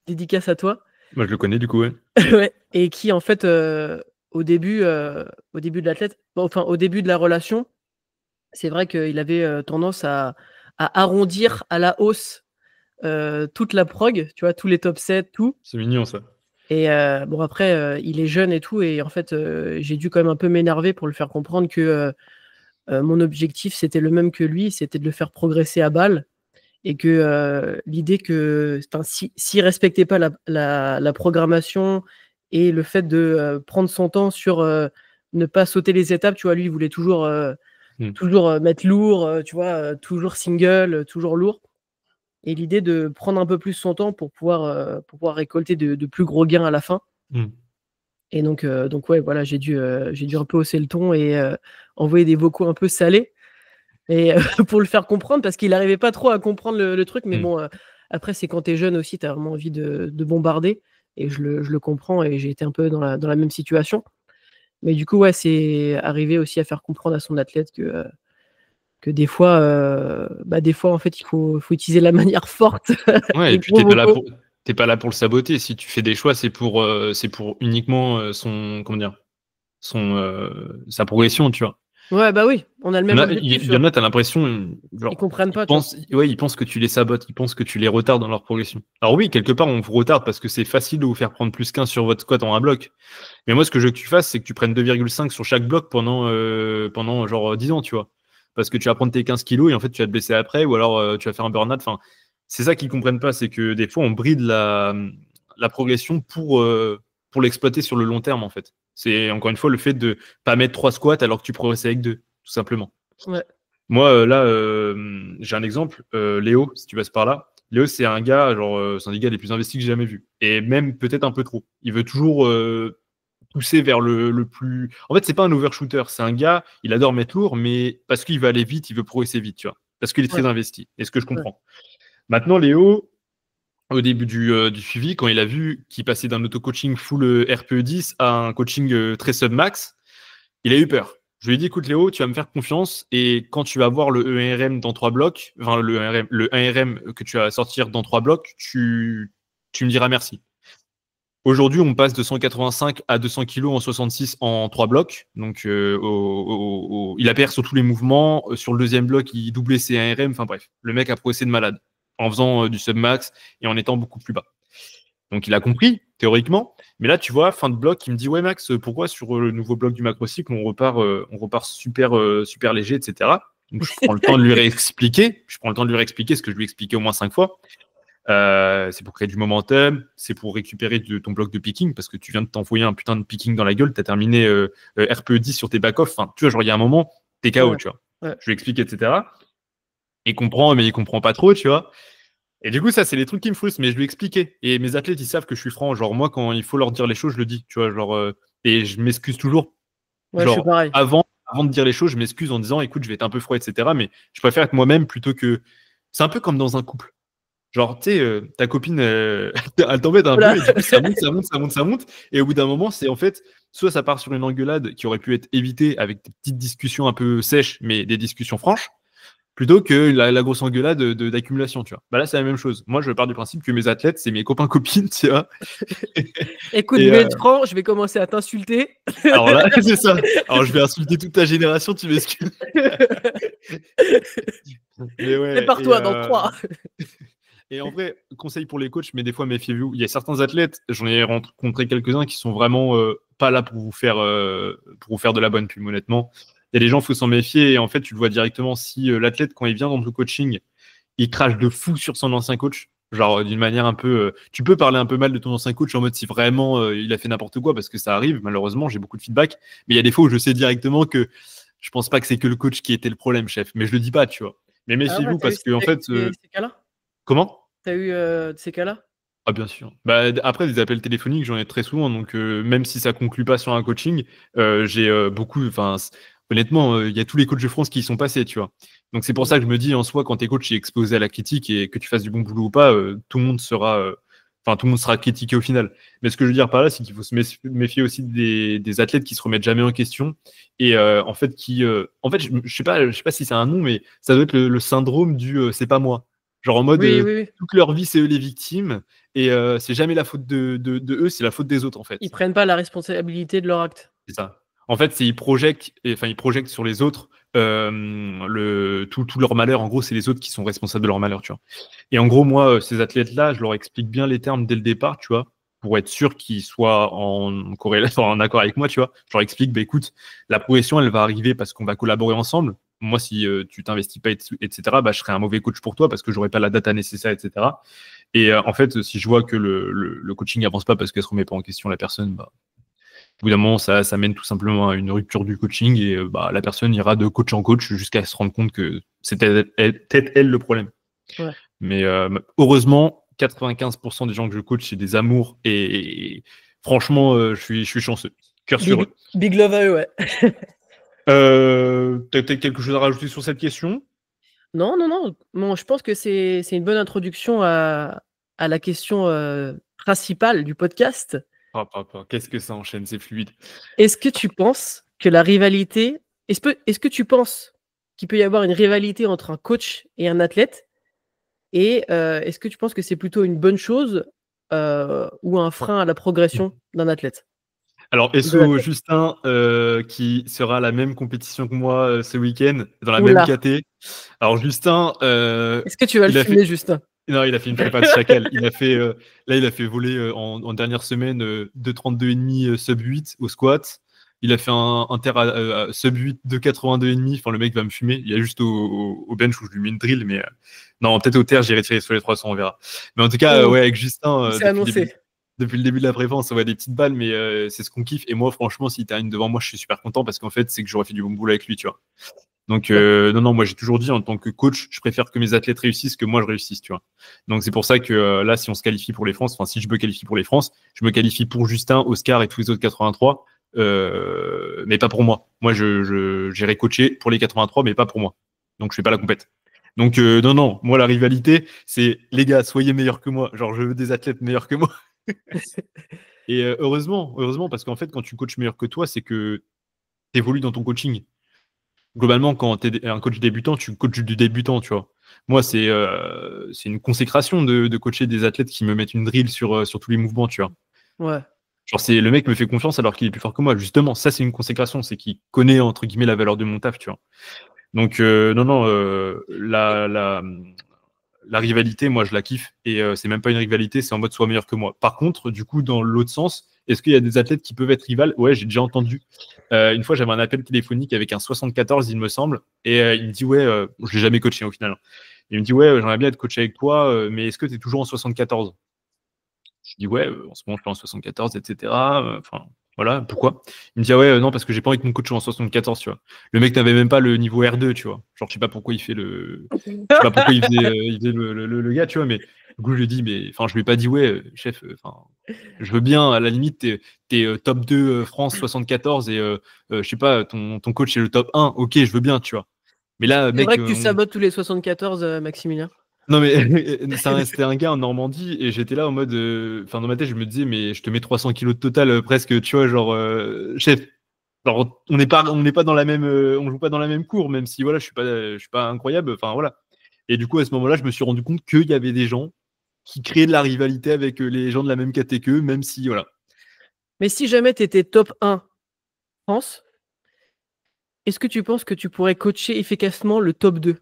dédicace à toi. moi je le connais du coup. Ouais. Ouais. Et qui, en fait, au début de l'athlète, enfin, au début de la relation, c'est vrai qu'il avait tendance à arrondir à la hausse toute la prog, tu vois, tous les top 7, tout. C'est mignon ça. Et bon, après, il est jeune et tout. Et en fait, j'ai dû quand même un peu m'énerver pour le faire comprendre que mon objectif, c'était le même que lui, c'était de le faire progresser à balle. Et que l'idée que s'il respectait pas la programmation et le fait de prendre son temps sur ne pas sauter les étapes, tu vois, lui, il voulait toujours, mettre lourd, tu vois, toujours single, toujours lourd. Et l'idée de prendre un peu plus son temps pour pouvoir récolter de plus gros gains à la fin. Mm. Et donc ouais, voilà, j'ai dû un peu hausser le ton et envoyer des vocaux un peu salés. Et pour le faire comprendre, parce qu'il n'arrivait pas trop à comprendre le truc. Mais Mm. bon, après, c'est quand tu es jeune aussi, tu as vraiment envie de bombarder. Et je le comprends et j'ai été un peu dans la même situation. Mais du coup, ouais, c'est arrivé aussi à faire comprendre à son athlète que des fois, en fait, il faut utiliser la manière forte. Ouais, et Les puis gros vocaux. t'es pas là pour le saboter. Si tu fais des choix, c'est pour uniquement son, comment dire, sa progression, tu vois. Ouais, bah oui, on a le même Il objectif, tu y vois. en a, t'as l'impression, Ils genre, comprennent pas, tu vois. ouais, ils pensent que tu les sabotes, ils pensent que tu les retardes dans leur progression. Alors oui, quelque part, on vous retarde parce que c'est facile de vous faire prendre plus qu'un sur votre squat en un bloc. Mais moi, ce que je veux que tu fasses, c'est que tu prennes 2,5 sur chaque bloc pendant genre 10 ans, tu vois. Parce que tu vas prendre tes 15 kilos et en fait, tu vas te blesser après ou alors tu vas faire un burn-out. Enfin, c'est ça qu'ils comprennent pas, c'est que des fois, on bride la progression pour l'exploiter sur le long terme, en fait. C'est encore une fois le fait de pas mettre 3 squats alors que tu progresses avec 2, tout simplement. Ouais. Moi, là, j'ai un exemple. Léo, si tu passes par là. Léo, c'est un gars, genre, c'est un des gars les plus investis que j'ai jamais vu. Et même peut-être un peu trop. Il veut toujours pousser vers le plus. En fait, c'est pas un overshooter. C'est un gars, il adore mettre lourd, mais parce qu'il veut aller vite, il veut progresser vite, tu vois. parce qu'il est très Ouais. investi, et ce que je comprends. Maintenant, Léo, au début du suivi, quand il a vu qu'il passait d'un auto-coaching full RPE10 à un coaching très submax, il a eu peur. Je lui ai dit, écoute Léo, tu vas me faire confiance et quand tu vas voir le ERM dans 3 blocs, enfin le 1RM que tu vas sortir dans 3 blocs, tu me diras merci. Aujourd'hui, on passe de 185 à 200 kg en 66 en 3 blocs. Donc, il a perdu sur tous les mouvements. Sur le deuxième bloc, il doublait ses 1RM. Enfin bref, le mec a progressé de malade en faisant du submax et en étant beaucoup plus bas. Donc, il a compris, théoriquement. Mais là, tu vois, fin de bloc, il me dit, ouais, Max, pourquoi sur le nouveau bloc du macrocycle, on repart super léger, etc. Donc, je prends le temps de lui réexpliquer. Je prends le temps de lui réexpliquer ce que je lui ai expliqué au moins 5 fois. C'est pour créer du momentum, c'est pour récupérer ton bloc de picking, parce que tu viens de t'envoyer un putain de picking dans la gueule, tu as terminé RPE10 sur tes back-off. Enfin, tu vois, genre, il y a un moment, t'es KO, tu vois. Ouais. Je lui explique, etc. Il comprend, mais il comprend pas trop, tu vois. Et du coup, ça, c'est les trucs qui me frustrent, mais je lui ai expliqué. Et mes athlètes, ils savent que je suis franc. Genre, moi, quand il faut leur dire les choses, je le dis, tu vois. Genre, et je m'excuse toujours. Ouais, je suis Genre, pareil. avant de dire les choses, je m'excuse en disant, écoute, je vais être un peu froid, etc. Mais je préfère être moi-même plutôt que. C'est un peu comme dans un couple. Genre, tu sais, ta copine, elle t'embête un peu, et du coup, ça monte. Et au bout d'un moment, c'est en fait, soit ça part sur une engueulade qui aurait pu être évitée avec des petites discussions un peu sèches, mais des discussions franches, plutôt que la grosse engueulade d'accumulation, tu vois. Bah là, c'est la même chose. Moi, je pars du principe que mes athlètes, c'est mes copains-copines, tu vois. Écoute, Et, je vais être franc, je vais commencer à t'insulter. alors là, c'est ça. Alors, je vais insulter toute ta génération, tu m'excuses. Mais ouais, Prépare-toi dans 3. Et en vrai, conseil pour les coachs, mais des fois, méfiez-vous. Il y a certains athlètes, j'en ai rencontré quelques-uns qui sont vraiment pas là pour vous faire de la bonne pub, honnêtement. Il y a des gens, il faut s'en méfier. Et en fait, tu le vois directement si l'athlète, quand il vient dans le coaching, il crache de fou sur son ancien coach. Genre, d'une manière un peu. Tu peux parler un peu mal de ton ancien coach en mode si vraiment il a fait n'importe quoi, parce que ça arrive, malheureusement, j'ai beaucoup de feedback. Mais il y a des fois où je sais directement que je pense pas que c'est que le coach qui était le problème, chef. Mais je le dis pas, tu vois. Mais méfiez-vous parce que, en fait. Ces cas-là? Comment? T'as eu ces cas-là? Ah bien sûr. Bah, après, des appels téléphoniques, j'en ai très souvent. Donc, même si ça conclut pas sur un coaching, j'ai beaucoup. Enfin, honnêtement, il y a tous les coachs de France qui y sont passés, tu vois. Donc, c'est pour ça que je me dis, en soi, quand t'es coach, tu es exposé à la critique et que tu fasses du bon boulot ou pas, tout le monde sera. Enfin, tout le monde sera critiqué au final. Mais ce que je veux dire par là, c'est qu'il faut se méfier aussi des athlètes qui se remettent jamais en question et en fait en fait, je sais pas si c'est un nom, mais ça doit être le syndrome du c'est pas moi. Genre en mode Oui. toute leur vie, c'est eux les victimes. Et c'est jamais la faute de eux, c'est la faute des autres, en fait. Ils prennent pas la responsabilité de leur acte. C'est ça. En fait, ils projettent sur les autres tout leur malheur. En gros, c'est les autres qui sont responsables de leur malheur, tu vois. Et en gros, moi, ces athlètes-là, je leur explique bien les termes dès le départ, tu vois, pour être sûr qu'ils soient en corrélation, en accord avec moi, tu vois. Je leur explique, bah écoute, la progression, elle va arriver parce qu'on va collaborer ensemble. Moi, si tu t'investis pas, etc., bah, je serai un mauvais coach pour toi parce que j'aurai pas la data nécessaire, etc. Et en fait, si je vois que le coaching n'avance pas parce qu'elle se remet pas en question la personne, bah, au bout d'un moment, ça mène tout simplement à une rupture du coaching et bah, la personne ira de coach en coach jusqu'à se rendre compte que c'était peut-être elle le problème. Ouais. Mais heureusement, 95% des gens que je coach, c'est des amours et franchement, je suis chanceux. Cœur sur eux. Big love à eux, ouais. T'as peut-être quelque chose à rajouter sur cette question? Non. Bon, je pense que c'est une bonne introduction à la question principale du podcast. Qu'est-ce que ça enchaîne, c'est fluide. Est-ce que tu penses que la rivalité... Est-ce que tu penses qu'il peut y avoir une rivalité entre un coach et un athlète? Et est-ce que tu penses que c'est plutôt une bonne chose ou un frein à la progression d'un athlète? Alors, SO Justin, qui sera à la même compétition que moi ce week-end, dans la Oula. même KT. Alors, Justin. Est-ce que tu vas le filmer, Justin? Non, il a fait une prépa de chacal. Il a fait voler en dernière semaine 2,32,5 sub 8 au squat. Il a fait un terre sub 8 2,82,5. Enfin, le mec va me fumer. Il y a juste au bench où je lui mets une drill, mais non, peut-être au terre, j'irai tirer sur les 300, on verra. Mais en tout cas, ouais, avec Justin, c'est annoncé. Depuis le début de la prépa, on s'envoie des petites balles, mais c'est ce qu'on kiffe. Et moi, franchement, s'il termine devant moi, je suis super content parce qu'en fait, c'est que j'aurais fait du bon boulot avec lui, tu vois. Donc, non, moi, j'ai toujours dit, en tant que coach, je préfère que mes athlètes réussissent que moi, je réussisse, tu vois. Donc, c'est pour ça que là, si on se qualifie pour les France, enfin, si je me qualifie pour les France, je me qualifie pour Justin, Oscar et tous les autres 83, mais pas pour moi. Moi, j'irai coacher pour les 83, mais pas pour moi. Donc, je fais pas la compète. Donc, non, moi, la rivalité, c'est les gars, soyez meilleurs que moi. Genre, je veux des athlètes meilleurs que moi. Et heureusement, parce qu'en fait, quand tu coaches meilleur que toi, c'est que tu évolues dans ton coaching. Globalement, quand tu es un coach débutant, tu coaches du débutant, tu vois. Moi, c'est une consécration de coacher des athlètes qui me mettent une drill sur tous les mouvements, tu vois. Ouais. Genre, le mec me fait confiance alors qu'il est plus fort que moi. Justement, ça, c'est une consécration. C'est qu'il connaît, entre guillemets, la valeur de mon taf, tu vois. Donc, non, la rivalité, moi, je la kiffe. Et c'est même pas une rivalité, c'est en mode sois meilleur que moi. Par contre, du coup, dans l'autre sens, est-ce qu'il y a des athlètes qui peuvent être rivales? Ouais, j'ai déjà entendu. Une fois, j'avais un appel téléphonique avec un 74, il me semble. Et il me dit, ouais, je l'ai jamais coaché au final. Il me dit, ouais, j'aimerais bien être coaché avec toi, mais est-ce que tu es toujours en 74? Je dis, ouais, en ce moment, je suis en 74, etc. Enfin, voilà, pourquoi? Il me dit, ah ouais, non, parce que j'ai pas envie que mon coach soit en 74, tu vois. Le mec n'avait même pas le niveau R2, tu vois. Genre, je sais pas pourquoi il fait le. Je sais pas pourquoi il faisait le gars, tu vois, mais du coup, je lui ai dit, mais enfin, je lui ai pas dit, ouais, chef, enfin, je veux bien, à la limite, t'es top 2 France 74 et je sais pas, ton coach est le top 1, ok, je veux bien, tu vois. Mais là, C'est mec, vrai que tu sabotes tous les 74, Maximilien. non mais c'était un gars en Normandie et j'étais là en mode, enfin dans ma tête je me disais mais je te mets 300 kilos de total presque, tu vois, genre chef, genre on n'est pas dans la même, on joue pas dans la même cour, même si voilà je suis pas incroyable, enfin voilà. Et du coup à ce moment-là je me suis rendu compte qu'il y avait des gens qui créaient de la rivalité avec les gens de la même caté qu'eux, même si voilà. Mais si jamais tu étais top 1 France, est-ce que tu penses que tu pourrais coacher efficacement le top 2? Bah,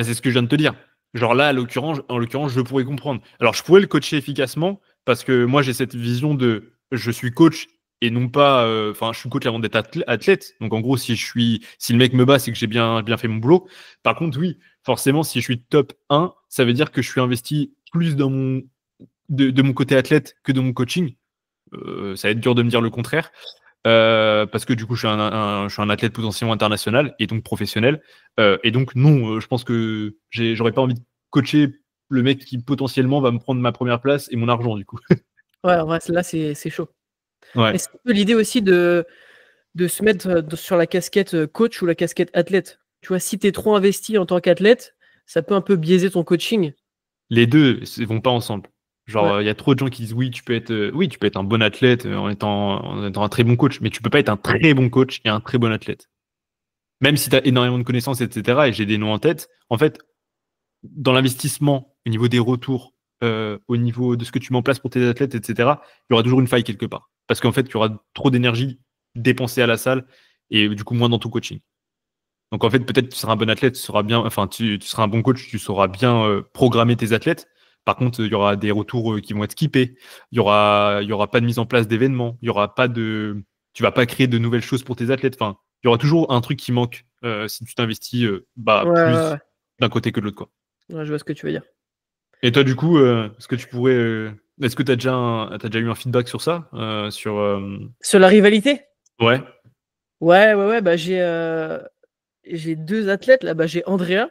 c'est ce que je viens de te dire. Genre là, en l'occurrence, je pourrais comprendre. Alors, je pourrais le coacher efficacement parce que moi, j'ai cette vision de je suis coach et non pas. Enfin, je suis coach avant d'être athlète. Donc, en gros, si le mec me bat, c'est que j'ai bien fait mon boulot. Par contre, oui, forcément, si je suis top 1, ça veut dire que je suis investi plus de mon côté athlète que de mon coaching. Ça va être dur de me dire le contraire. Parce que du coup, je suis un athlète potentiellement international et donc professionnel. Et donc, non, je pense que j'aurais pas envie de coacher le mec qui potentiellement va me prendre ma première place et mon argent, du coup. Ouais, en vrai, là, c'est chaud. Ouais. Et c'est un peu l'idée aussi de se mettre sur la casquette coach ou la casquette athlète. Tu vois, si tu es trop investi en tant qu'athlète, ça peut un peu biaiser ton coaching. Les deux ne vont pas ensemble. Ouais. Genre, il y a trop de gens qui disent oui, tu peux être un bon athlète en étant un très bon coach, mais tu peux pas être un très bon coach et un très bon athlète. Même si tu as énormément de connaissances, etc., et j'ai des noms en tête, en fait, dans l'investissement, au niveau des retours, au niveau de ce que tu mets en place pour tes athlètes, etc., il y aura toujours une faille quelque part. Parce qu'en fait, tu auras trop d'énergie dépensée à la salle et du coup moins dans ton coaching. Donc en fait, peut-être tu seras un bon athlète, tu seras un bon coach, tu sauras bien programmer tes athlètes. Par contre, il y aura des retours qui vont être skippés. Il y aura pas de mise en place d'événements. Tu vas pas créer de nouvelles choses pour tes athlètes. Enfin, il y aura toujours un truc qui manque si tu t'investis Ouais, ouais, plus ouais. d'un côté que de l'autre, quoi. Ouais, je vois ce que tu veux dire. Et toi, du coup, est-ce que tu as t'as déjà eu un feedback sur ça? Sur la rivalité? Ouais, Ouais. Bah, j'ai deux athlètes là. Bah, j'ai Andrea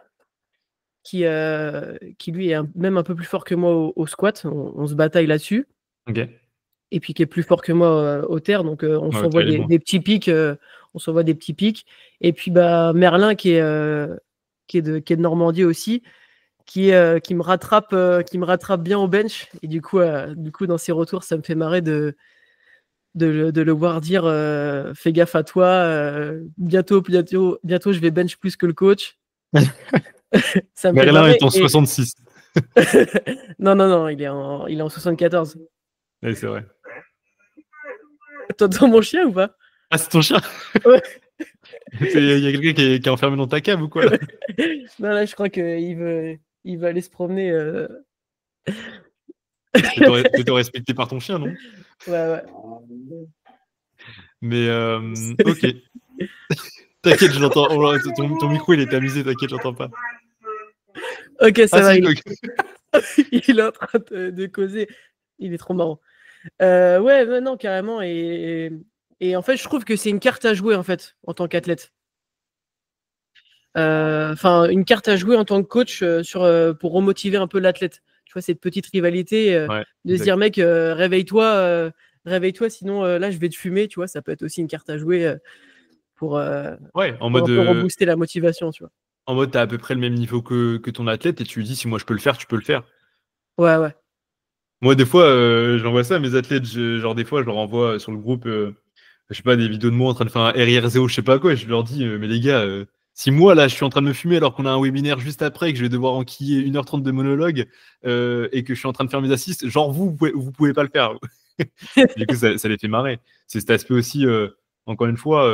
qui lui est même un peu plus fort que moi au squat. On se bataille là-dessus. ok. Et puis qui est plus fort que moi au terre. Donc on Ouais, s'envoie t'as les bons. des petits pics. On s'envoie des petits pics. Et puis bah, Merlin qui est de Normandie aussi, qui me rattrape bien au bench. Et du coup, dans ses retours, ça me fait marrer de le voir dire fais gaffe à toi, bientôt, je vais bench plus que le coach. Ça me fait Merlin marrer. est en Et... 66. non, il est en 74. Ouais, c'est vrai. T'entends mon chien ou pas? Ah, c'est ton chien? Ouais. Il y a quelqu'un qui est enfermé dans ta cave ou quoi, là? Non, là, je crois qu'il veut aller se promener. T'es respecté par ton chien, non? Ouais. Mais, ok. T'inquiète, je l'entends. Ton micro, il est amusé, t'inquiète, je l'entends pas. Ok, ça Ah, va. si, ok. Il est en train de causer. Il est trop marrant. Ouais, non, carrément. Et en fait, je trouve que c'est une carte à jouer en fait en tant qu'athlète. Enfin, une carte à jouer en tant que coach pour remotiver un peu l'athlète. Tu vois, cette petite rivalité Ouais, de se dire, mec, réveille-toi, sinon là, je vais te fumer. Tu vois, ça peut être aussi une carte à jouer pour ouais, en un mode. peu rebooster la motivation, tu vois. En mode, tu as à peu près le même niveau que ton athlète et tu lui dis si moi je peux le faire, tu peux le faire. Ouais, ouais. Moi, des fois, j'envoie ça à mes athlètes. Genre, des fois, je leur envoie sur le groupe, je sais pas, des vidéos de moi en train de faire un RIR0, je sais pas quoi. Et je leur dis, mais les gars, si moi, là, je suis en train de me fumer alors qu'on a un webinaire juste après, que je vais devoir enquiller 1h30 de monologue et que je suis en train de faire mes assists, genre, vous pouvez pas le faire. Du coup, ça les fait marrer. C'est cet aspect aussi, encore une fois,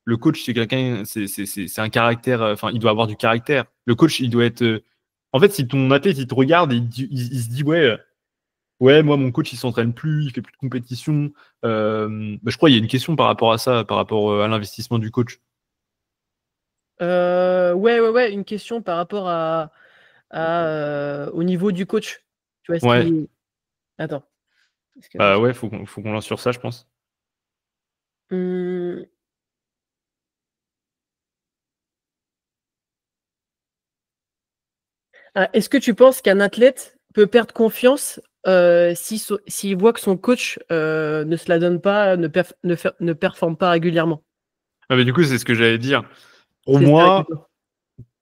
le coach, c'est quelqu'un, c'est un caractère, enfin, il doit avoir du caractère. Le coach, il doit être. En fait, si ton athlète, il te regarde et il se dit, ouais. Ouais, moi, mon coach, il s'entraîne plus, il fait plus de compétition. Je crois qu'il y a une question par rapport à ça, par rapport à l'investissement du coach. Ouais, une question par rapport au niveau du coach. Tu vois, est-ce Ouais, qu'il... Attends. bah ouais, faut qu'on lance sur ça, je pense. Hum, Est-ce que tu penses qu'un athlète peut perdre confiance s'il voit que son coach ne se la donne pas, ne performe pas régulièrement? Ah, mais du coup, c'est ce que j'allais dire. Pour C'est ça, moi, exactement.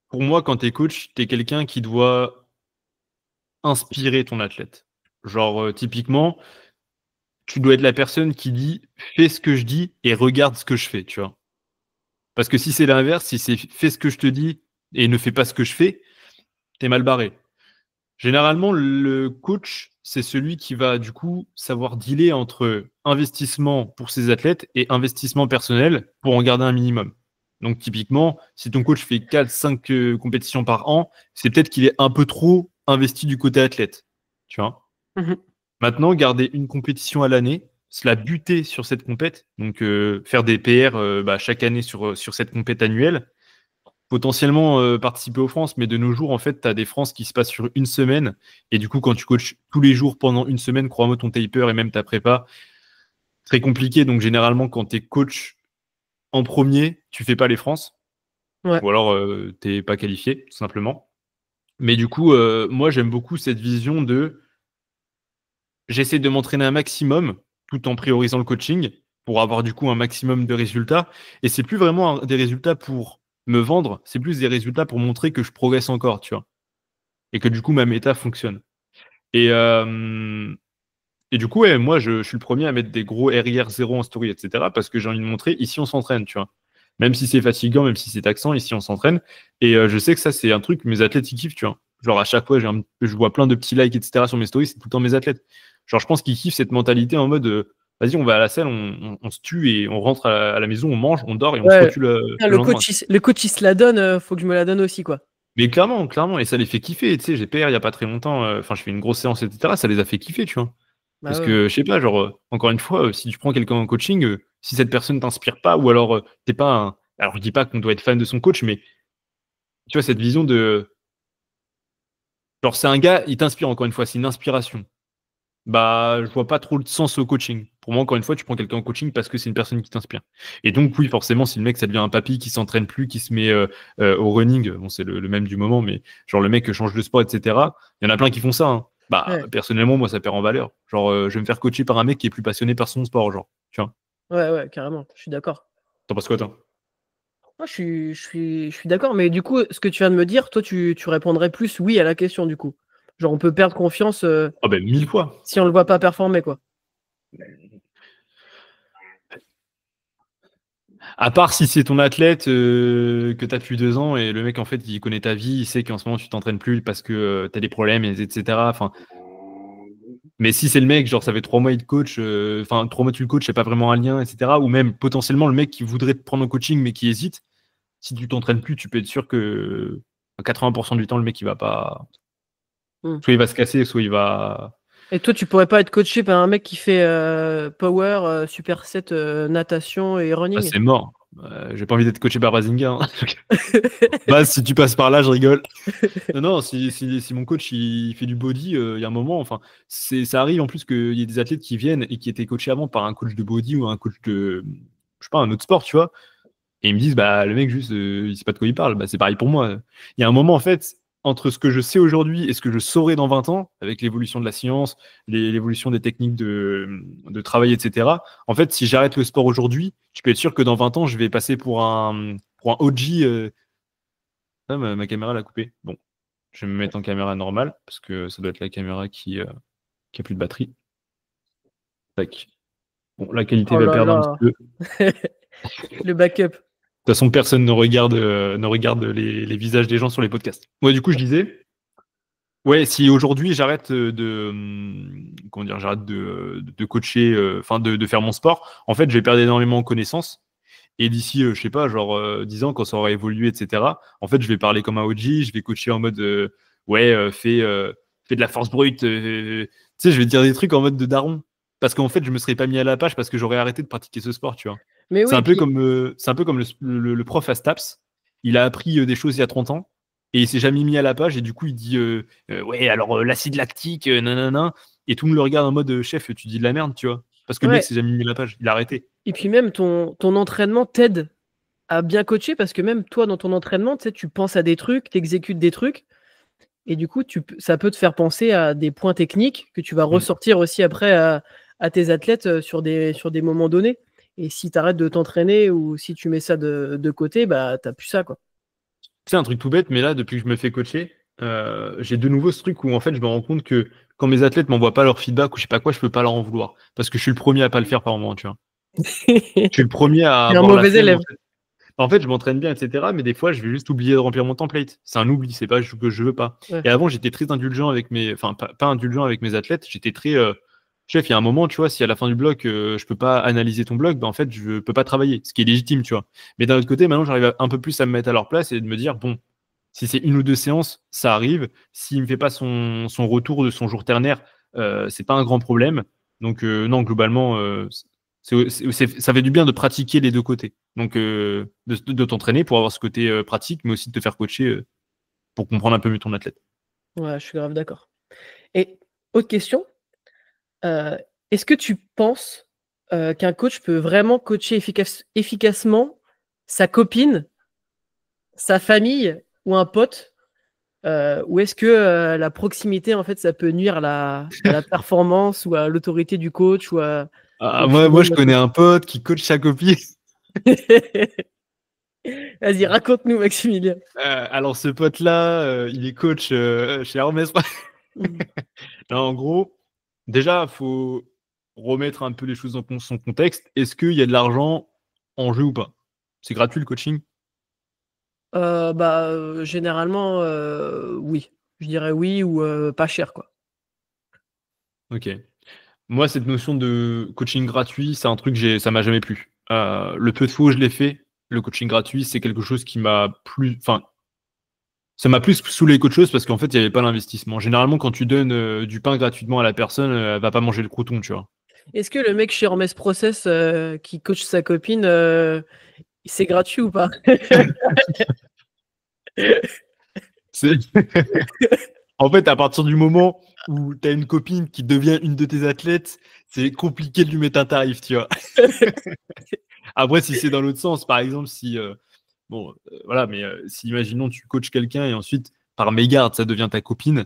pour moi, quand t'es coach, t'es quelqu'un qui doit inspirer ton athlète. Genre, typiquement, tu dois être la personne qui dit fais ce que je dis et regarde ce que je fais, tu vois. Parce que si c'est l'inverse, si c'est fais ce que je te dis et ne fais pas ce que je fais, t'es mal barré. Généralement, le coach, c'est celui qui va du coup savoir dealer entre investissement pour ses athlètes et investissement personnel pour en garder un minimum. Donc typiquement, si ton coach fait 4-5 compétitions par an, c'est peut-être qu'il est un peu trop investi du côté athlète. Tu vois. Mhm. Maintenant, garder une compétition à l'année, se la buter sur cette compète, donc faire des PR chaque année sur cette compète annuelle, potentiellement participer aux France, mais de nos jours, en fait, tu as des France qui se passent sur une semaine. Et du coup, quand tu coaches tous les jours pendant une semaine, crois-moi, ton taper et même ta prépa, très compliqué. Donc, généralement, quand tu es coach en premier, tu fais pas les France. Ouais. Ou alors, t'es pas qualifié, tout simplement. Mais du coup, moi, j'aime beaucoup cette vision de j'essaie de m'entraîner un maximum tout en priorisant le coaching pour avoir du coup un maximum de résultats. Et c'est plus vraiment des résultats pour me vendre, c'est plus des résultats pour montrer que je progresse encore, tu vois. Et que du coup ma méta fonctionne. Et, euh, et du coup, ouais, moi je suis le premier à mettre des gros RIR0 en story, etc. Parce que j'ai envie de montrer, ici on s'entraîne, tu vois. Même si c'est fatigant, même si c'est taxant, ici on s'entraîne. Et je sais que ça, c'est un truc que mes athlètes ils kiffent, tu vois. Genre à chaque fois, je vois plein de petits likes, etc. sur mes stories, c'est tout le temps mes athlètes. Genre je pense qu'ils kiffent cette mentalité en mode vas-y, on va à la salle, on se tue et on rentre à la maison, on mange, on dort et on se Ouais. retue le Le lendemain. coach, le coach, il se la donne, faut que je me la donne aussi, quoi. Mais clairement, clairement, et ça les fait kiffer, tu sais, j'ai PR il y a pas très longtemps, enfin je fais une grosse séance, etc., ça les a fait kiffer, tu vois. Bah Parce ouais. que, je sais pas, genre, encore une fois, si tu prends quelqu'un en coaching, si cette personne t'inspire pas, ou alors t'es pas un... Alors je dis pas qu'on doit être fan de son coach, mais tu vois, cette vision de... Genre, c'est un gars, il t'inspire, encore une fois, c'est une inspiration. Bah, je vois pas trop le sens au coaching. Pour moi, encore une fois, tu prends quelqu'un en coaching parce que c'est une personne qui t'inspire. Et donc, oui, forcément, si le mec, ça devient un papy qui s'entraîne plus, qui se met au running, bon, c'est le même du moment, mais genre le mec change de sport, etc. Il y en a plein qui font ça, hein. Bah, Ouais, personnellement, moi, ça perd en valeur. Genre, je vais me faire coacher par un mec qui est plus passionné par son sport, genre. Tu vois. ouais, carrément. Je suis d'accord. T'en penses quoi, toi? Moi, je suis d'accord, mais du coup, ce que tu viens de me dire, toi, tu répondrais plus oui à la question, du coup. Genre, on peut perdre confiance Ah ben, 1000 fois. si on le voit pas performer, quoi. À part si c'est ton athlète que t'as depuis 2 ans et le mec, en fait, il connaît ta vie, il sait qu'en ce moment, tu t'entraînes plus parce que t'as des problèmes, etc. Enfin, mais si c'est le mec, genre ça fait 3 mois il te coach, enfin 3 mois tu le coach, c'est pas vraiment un lien, etc. Ou même potentiellement le mec qui voudrait te prendre en coaching mais qui hésite, si tu t'entraînes plus, tu peux être sûr que à 80% du temps, le mec il va pas. Hmm. Soit il va se casser, soit il va. Et toi, tu pourrais pas être coaché par un mec qui fait power, superset, natation et Ah, running? c'est mort. J'ai pas envie d'être coaché par Bazinga, hein. Bah, si tu passes par là, je rigole. Non, non, si mon coach il fait du body, il y a un moment, enfin, ça arrive en plus qu'il y ait des athlètes qui viennent et qui étaient coachés avant par un coach de body ou un coach de, je sais pas, un autre sport, tu vois. Et ils me disent, bah, le mec, juste, il sait pas de quoi il parle. Bah, c'est pareil pour moi. Il y a un moment, en fait, entre ce que je sais aujourd'hui et ce que je saurai dans 20 ans, avec l'évolution de la science, l'évolution des techniques de travail, etc. En fait, si j'arrête le sport aujourd'hui, tu peux être sûr que dans 20 ans, je vais passer pour un OG. Ah, ma caméra l'a coupé. Bon, je vais me mettre en caméra normale parce que ça doit être la caméra qui a plus de batterie. Tac. Bon, la qualité Oh va là perdre un petit là. peu. Le backup. De toute façon, personne ne regarde les visages des gens sur les podcasts. Ouais, du coup, je disais, ouais, si aujourd'hui j'arrête comment dire, j'arrête de coacher, enfin de faire mon sport, en fait, je vais perdre énormément en connaissances. Et d'ici, je sais pas, genre 10 ans, quand ça aura évolué, etc., en fait, je vais parler comme un OG, je vais coacher en mode, ouais, fais de la force brute. Tu sais, je vais dire des trucs en mode de daron. Parce qu'en fait, je me serais pas mis à la page parce que j'aurais arrêté de pratiquer ce sport, tu vois. Mais oui, puis C'est un peu comme le prof à Staps. Il a appris des choses il y a 30 ans et il s'est jamais mis à la page et du coup, il dit, ouais, alors l'acide lactique, nanana. Et tout le monde le regarde en mode, chef, tu dis de la merde, tu vois. Parce que le mec ouais. s'est jamais mis à la page, il a arrêté. Et puis même ton entraînement t'aide à bien coacher parce que même toi, dans ton entraînement, tu sais, tu penses à des trucs, tu exécutes des trucs. Et du coup, ça peut te faire penser à des points techniques que tu vas Mm. ressortir aussi après à tes athlètes sur des moments donnés. Et si tu arrêtes de t'entraîner ou si tu mets ça de côté, bah t'as plus ça, quoi. C'est un truc tout bête, mais là, depuis que je me fais coacher, j'ai de nouveau ce truc où en fait, je me rends compte que quand mes athlètes m'envoient pas leur feedback ou je sais pas quoi, je peux pas leur en vouloir. Parce que je suis le premier à pas le faire par moment, tu vois. Je suis le premier à T'es un avoir la mauvais flemme, élève. en fait. En fait, je m'entraîne bien, etc. Mais des fois, je vais juste oublier de remplir mon template. C'est un oubli, c'est pas que je veux pas. Ouais. Et avant, j'étais très indulgent avec enfin, pas indulgent avec mes athlètes. J'étais très, chef, il y a un moment, tu vois, si à la fin du bloc, je peux pas analyser ton bloc, ben en fait, je peux pas travailler. Ce qui est légitime, tu vois. Mais d'un autre côté, maintenant, j'arrive un peu plus à me mettre à leur place et de me dire, bon, si c'est une ou deux séances, ça arrive. S'il me fait pas son retour de son jour ternaire, c'est pas un grand problème. Donc non, globalement, ça fait du bien de pratiquer les deux côtés. Donc de t'entraîner pour avoir ce côté pratique, mais aussi de te faire coacher pour comprendre un peu mieux ton athlète. Ouais, je suis grave d'accord. Et autre question, euh, est-ce que tu penses qu'un coach peut vraiment coacher efficacement sa copine, sa famille ou un pote? Ou est-ce que la proximité, en fait, ça peut nuire à la performance ou à l'autorité du coach ou Ah, au moi, feeling je d'un connais coach? un pote qui coach sa copine. Vas-y, raconte-nous, Maximilien. Alors ce pote-là, il est coach chez Hermès. Mhm. Non, en gros, déjà, il faut remettre un peu les choses dans son contexte. Est-ce qu'il y a de l'argent en jeu ou pas? C'est gratuit le coaching? Généralement, oui. Je dirais oui ou pas cher, quoi. Ok. Moi, cette notion de coaching gratuit, c'est un truc, ça m'a jamais plu. Le peu de fois où je l'ai fait, le coaching gratuit, c'est quelque chose qui m'a plus, enfin, ça m'a plus saoulé qu'autre chose parce qu'en fait, il n'y avait pas l'investissement. Généralement, quand tu donnes du pain gratuitement à la personne, elle va pas manger le crouton, tu vois. Est-ce que le mec chez Hermès Process qui coach sa copine, c'est gratuit ou pas? C'est- En fait, à partir du moment où tu as une copine qui devient une de tes athlètes, c'est compliqué de lui mettre un tarif, tu vois. Après, si c'est dans l'autre sens, par exemple, si bon, voilà, mais si imaginons tu coaches quelqu'un et ensuite par mégarde ça devient ta copine,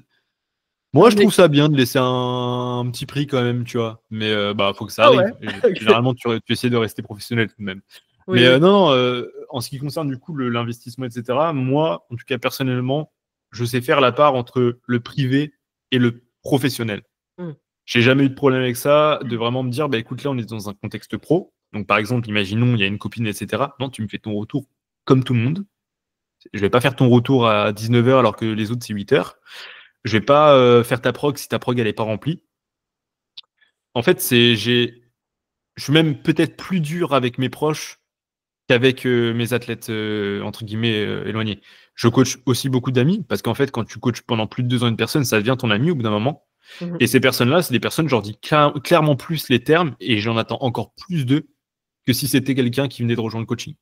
moi Ah, je mais... trouve ça bien de laisser un petit prix quand même, tu vois. Mais bah faut que ça Ah ouais. arrive. Et Ok. généralement tu essaies de rester professionnel tout de même. Oui, Mais oui. non, non, en ce qui concerne du coup l'investissement, etc. Moi, en tout cas personnellement, je sais faire la part entre le privé et le professionnel. Hmm. J'ai jamais eu de problème avec ça, de vraiment me dire, bah écoute, là, on est dans un contexte pro. Donc, par exemple, imaginons, il y a une copine, etc. Non, tu me fais ton retour comme tout le monde. Je vais pas faire ton retour à 19h alors que les autres, c'est 8h. Je vais pas faire ta prog si ta prog, elle est pas remplie. En fait, je suis même peut-être plus dur avec mes proches qu'avec mes athlètes, entre guillemets, éloignés. Je coach aussi beaucoup d'amis, parce qu'en fait, quand tu coaches pendant plus de 2 ans une personne, ça devient ton ami au bout d'un moment. Mhm. Et ces personnes-là, c'est des personnes, je leur dis clairement plus les termes et j'en attends encore plus d'eux que si c'était quelqu'un qui venait de rejoindre le coaching.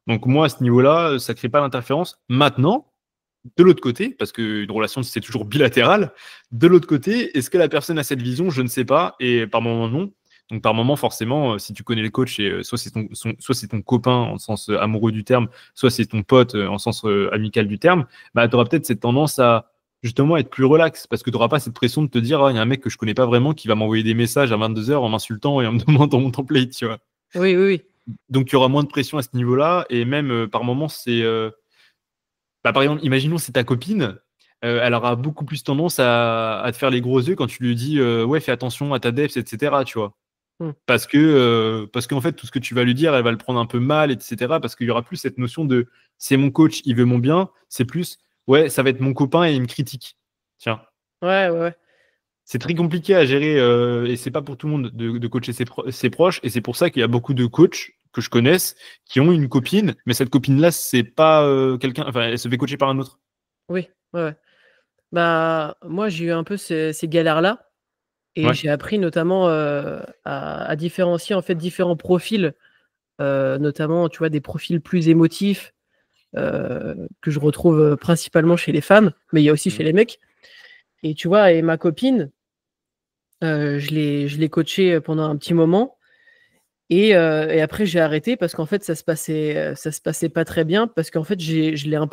Donc moi, à ce niveau-là, ça crée pas d'interférence. Maintenant, de l'autre côté, parce qu'une relation, c'est toujours bilatéral, de l'autre côté, est-ce que la personne a cette vision? Je ne sais pas. Et par moment, non. Donc par moment, forcément, si tu connais le coach, et soit c'est ton copain en sens amoureux du terme, soit c'est ton pote en sens amical du terme, bah, tu auras peut-être cette tendance à justement être plus relax, parce que tu n'auras pas cette pression de te dire, ah, il y a un mec que je connais pas vraiment qui va m'envoyer des messages à 22h en m'insultant et en me demandant mon template, tu vois. Oui, oui, oui. Donc il y aura moins de pression à ce niveau-là, et même par moment, c'est Bah, par exemple, imaginons c'est ta copine, elle aura beaucoup plus tendance à te faire les gros yeux quand tu lui dis ouais, fais attention à ta def, etc. Tu vois. Hmm. Parce qu'en fait, tout ce que tu vas lui dire, elle va le prendre un peu mal, etc. Parce qu'il y aura plus cette notion de c'est mon coach, il veut mon bien. C'est plus ouais, ça va être mon copain et il me critique. Tiens. Ouais, ouais, ouais. C'est très compliqué à gérer et c'est pas pour tout le monde de coacher ses proches. Et c'est pour ça qu'il y a beaucoup de coachs que je connaisse qui ont une copine, mais cette copine-là, c'est pas quelqu'un. Enfin, elle se fait coacher par un autre. Oui, ouais, ouais. Bah, moi, j'ai eu un peu ces galères-là et Ouais. j'ai appris notamment à différencier en fait différents profils, notamment, tu vois, des profils plus émotifs que je retrouve principalement chez les femmes, mais il y a aussi chez les mecs. Et tu vois, et ma copine, je l'ai coachée pendant un petit moment. Et après, j'ai arrêté parce qu'en fait, ça se passait pas très bien parce qu'en fait, je l'ai un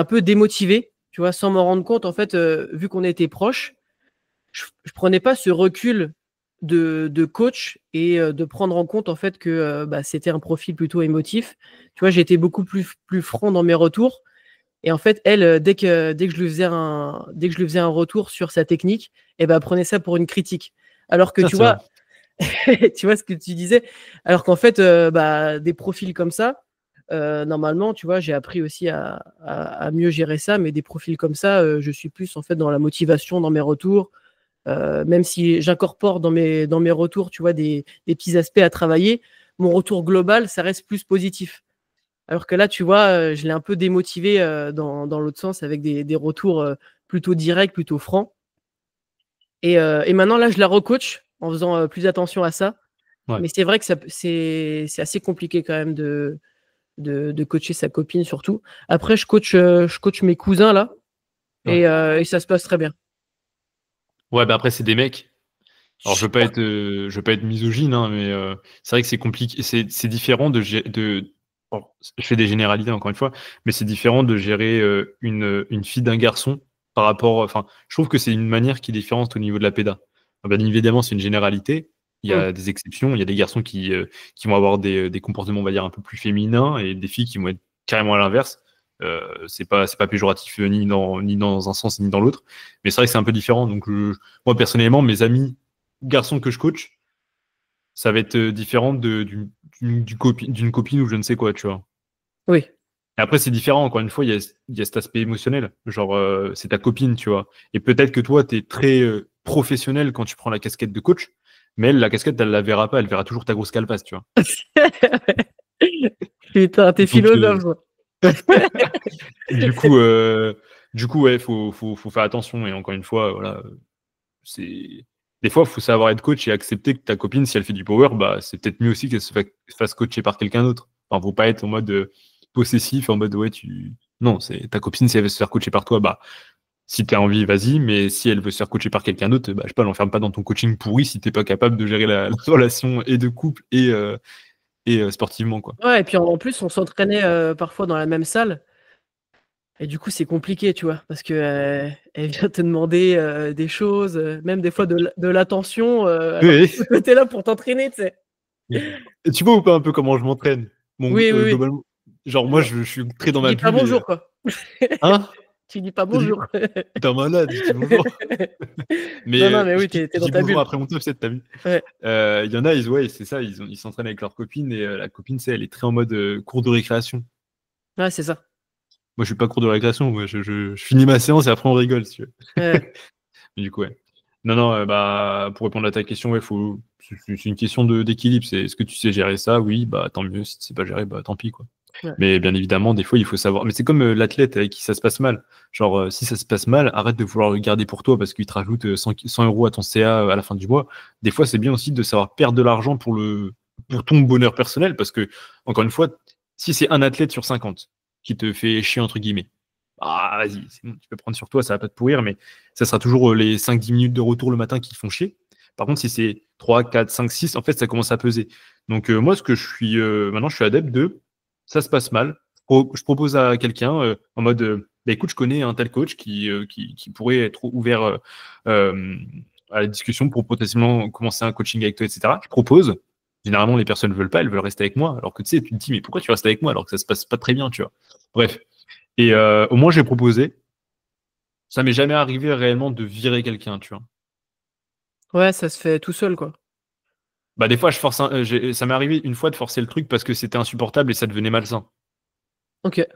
peu démotivé, tu vois, sans m'en rendre compte. En fait, vu qu'on était proches, je prenais pas ce recul de coach et de prendre en compte en fait que bah, c'était un profil plutôt émotif. Tu vois, j'étais beaucoup plus franc dans mes retours. Et en fait, elle, dès que je lui faisais un retour sur sa technique, eh ben, elle prenait ça pour une critique. Alors que Ça, tu c'est vrai. vois, tu vois ce que tu disais, alors qu'en fait, bah, des profils comme ça, normalement, tu vois, j'ai appris aussi à mieux gérer ça, mais des profils comme ça, je suis plus en fait dans la motivation, dans mes retours, même si j'incorpore dans mes retours, tu vois, des petits aspects à travailler, mon retour global, ça reste plus positif. Alors que là, tu vois, je l'ai un peu démotivé dans l'autre sens avec des retours plutôt directs, plutôt francs. Et maintenant, là, je la recoach en faisant plus attention à ça. Ouais. Mais c'est vrai que c'est assez compliqué quand même de coacher sa copine surtout. Après, je coach mes cousins là Ouais. et ça se passe très bien. Ouais, bah après, c'est des mecs. Alors, Je- je veux pas être misogyne, hein, mais c'est vrai que c'est compliqué. C'est différent bon, je fais des généralités encore une fois, mais c'est différent de gérer une fille d'un garçon par rapport. Enfin, je trouve que c'est une manière qui est différente au niveau de la péda. Ah, bien évidemment, c'est une généralité. Il y Hmm. a des exceptions. Il y a des garçons qui vont avoir des comportements, on va dire, un peu plus féminins et des filles qui vont être carrément à l'inverse. C'est pas péjoratif ni dans un sens ni dans l'autre, mais c'est vrai que c'est un peu différent. Donc, moi, personnellement, mes amis garçon que je coach, ça va être différent d'une copine ou je ne sais quoi, tu vois. Oui, Et après, c'est différent, encore une fois, il y a cet aspect émotionnel. Genre, c'est ta copine, tu vois. Et peut-être que toi, tu es très professionnel quand tu prends la casquette de coach, mais elle, la casquette, elle la verra pas, elle verra toujours ta grosse calepasse, tu vois. putain, t'es Donc, philosophe, toi. du coup, ouais, faut faire attention. Et encore une fois, voilà, c'est des fois, il faut savoir être coach et accepter que ta copine, si elle fait du power, bah, c'est peut-être mieux aussi qu'elle fasse coacher par quelqu'un d'autre. Enfin, faut pas être en mode possessif, en mode ouais, non, c'est ta copine, si elle veut se faire coacher par toi, bah, si t'as envie, vas-y, mais si elle veut se faire coacher par quelqu'un d'autre, bah, je sais pas, l'enferme pas dans ton coaching pourri si t'es pas capable de gérer la relation et de couple et sportivement, quoi. Ouais, et puis en plus, on s'entraînait parfois dans la même salle. Et du coup, c'est compliqué, tu vois, parce que elle vient te demander des choses, même des fois de l'attention, alors Oui. que t'es là pour t'entraîner, tu sais. Et tu vois ou pas un peu comment je m'entraîne? Bon, Oui, oui, oui. globalement, genre moi, Genre, je suis très dans tu ma dis pas bulle et bonjour, quoi. hein? Tu dis pas T'as dit- bonjour. T'es un malade, je dis bonjour. Mais Non, non, mais je oui, dis t'es je dans dis ta bonjour bulle. après mon top 7, t'as vu? Ouais, Il y en a, ouais, c'est ça, ils s'entraînent avec leur copine et la copine, elle est très en mode cours de récréation. ouais, c'est ça. Moi, je suis pas cours de récréation, moi, je finis ma séance et après on rigole, si tu veux. Ouais, Mais du coup, ouais. Non, non, bah, pour répondre à ta question, ouais, c'est une question d'équilibre. Est-ce que tu sais gérer ça? Oui, bah, tant mieux. Si tu sais pas gérer, bah, tant pis, quoi. ouais. Mais bien évidemment, des fois, il faut savoir. Mais c'est comme l'athlète avec qui ça se passe mal. Genre, si ça se passe mal, arrête de vouloir le garder pour toi parce qu'il te rajoute 100 euros à ton CA à la fin du mois. Des fois, c'est bien aussi de savoir perdre de l'argent pour ton bonheur personnel parce que, encore une fois, si c'est un athlète sur 50 qui te fait chier, entre guillemets, ah, vas-y, c'est bon, tu peux prendre sur toi, ça va pas te pourrir, mais ça sera toujours les 5-10 minutes de retour le matin qui font chier. Par contre, si c'est 3, 4, 5, 6, en fait, ça commence à peser. Donc, moi, ce que je suis maintenant, je suis adepte de ça se passe mal. Je propose à quelqu'un en mode bah, écoute, je connais un tel coach qui pourrait être ouvert euh, à la discussion pour potentiellement commencer un coaching avec toi, etc. Je propose. Généralement, les personnes ne veulent pas, elles veulent rester avec moi. Alors que tu sais, tu te dis, mais pourquoi tu restes avec moi alors que ça se passe pas très bien, tu vois. Bref. Et au moins, j'ai proposé. Ça m'est jamais arrivé réellement de virer quelqu'un, tu vois. Ouais, ça se fait tout seul, quoi. Bah, des fois, ça m'est arrivé une fois de forcer le truc parce que c'était insupportable et ça devenait malsain. Ok.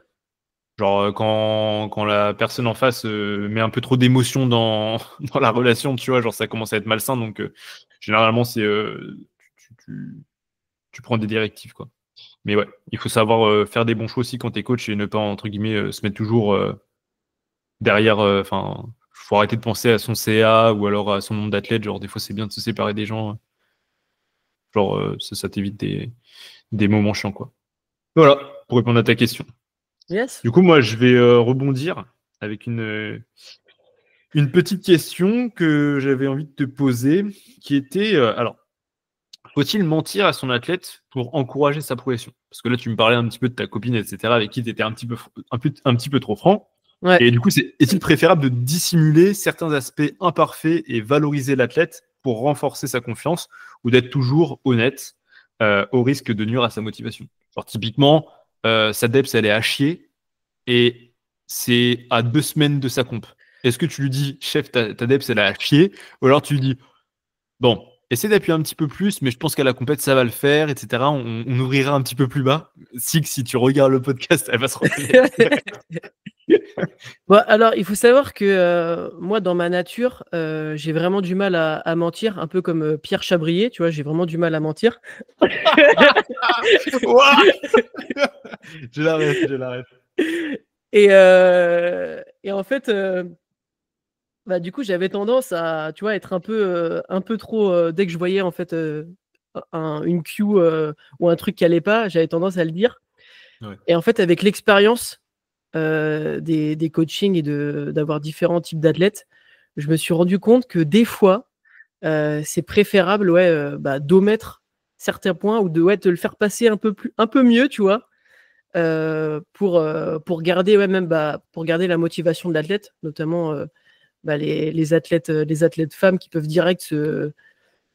Genre, quand la personne en face met un peu trop d'émotion dans, dans la relation, tu vois, genre ça commence à être malsain. Donc, généralement, tu prends des directives, quoi. Mais ouais, il faut savoir faire des bons choix aussi quand t'es coach et ne pas, entre guillemets, se mettre toujours derrière. Enfin, faut arrêter de penser à son CA ou alors à son nombre d'athlètes. Genre, des fois, c'est bien de se séparer des gens. Genre, ça t'évite des moments chiants, quoi. Voilà, pour répondre à ta question. Yes. Du coup, moi, je vais rebondir avec une petite question que j'avais envie de te poser, qui était, alors, faut-il mentir à son athlète pour encourager sa progression? Parce que là, tu me parlais un petit peu de ta copine, etc., avec qui tu étais un petit peu trop franc. Ouais. Et du coup, est-il préférable de dissimuler certains aspects imparfaits et valoriser l'athlète pour renforcer sa confiance ou d'être toujours honnête au risque de nuire à sa motivation? Genre, typiquement, sa DEPS, elle est à chier et c'est à 2 semaines de sa comp. Est-ce que tu lui dis, chef, ta DEPS, elle est à chier, ou alors tu lui dis, bon, essaie d'appuyer un petit peu plus, mais je pense qu'à la compète, ça va le faire, etc. On ouvrira un petit peu plus bas. Si tu regardes le podcast, elle va se reconnaître. Bon, alors, il faut savoir que moi, dans ma nature, j'ai vraiment du mal à mentir, un peu comme Pierre Chabrier, tu vois, j'ai vraiment du mal à mentir. Ouah. Je l'arrête. Et en fait, bah, du coup, j'avais tendance à, tu vois, être un peu trop, dès que je voyais en fait une cue ou un truc qui allait pas, j'avais tendance à le dire. Ouais. Et en fait, avec l'expérience des coachings et d'avoir différents types d'athlètes, je me suis rendu compte que des fois, c'est préférable bah, d'omettre certains points ou de le faire passer un peu mieux, tu vois, pour garder pour garder la motivation de l'athlète, notamment bah, les athlètes femmes qui peuvent direct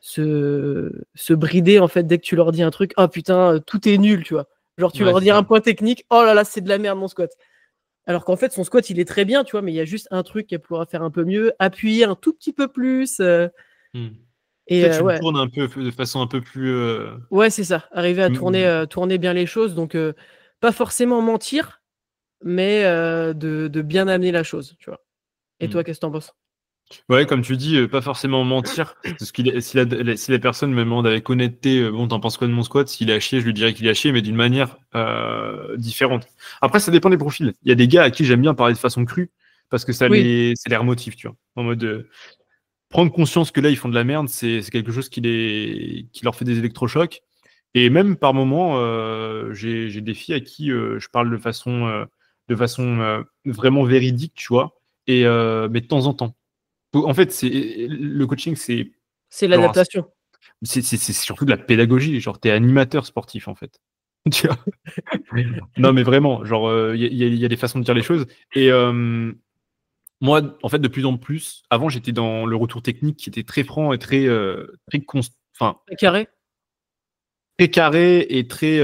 se brider en fait dès que tu leur dis un truc. Oh putain, tout est nul, tu vois. Genre tu Ouais, leur c'est dis un ça. point technique, oh là là, c'est de la merde mon squat. Alors qu'en fait, son squat, il est très bien, tu vois, mais il y a juste un truc qu'elle pourra faire un peu mieux, appuyer un tout petit peu plus. Et Peut-être tu le ouais, tournes un peu de façon un peu plus. ouais, c'est ça. Arriver à Mm. tourner bien les choses. Donc, pas forcément mentir, mais de bien amener la chose, tu vois. Et toi, qu'est-ce que t'en penses? Ouais, comme tu dis, pas forcément mentir. Parce que si la personne me demande avec honnêteté, bon, t'en penses quoi de mon squat? S'il est à chier, je lui dirais qu'il est à chier, mais d'une manière différente. Après, ça dépend des profils. Il y a des gars à qui j'aime bien parler de façon crue, parce que Oui, ça les remotive, tu vois. En mode, prendre conscience que là, ils font de la merde, c'est quelque chose qui leur fait des électrochocs. Et même par moments, j'ai des filles à qui je parle de façon vraiment véridique, tu vois, mais de temps en temps. En fait, le coaching, c'est c'est genre l'adaptation. c'est surtout de la pédagogie. Genre, t'es animateur sportif, en fait. Tu vois. Non, mais vraiment, genre, il y a des façons de dire les choses. Et moi, en fait, de plus en plus, avant, j'étais dans le retour technique qui était très franc et enfin, Carré. très carré et très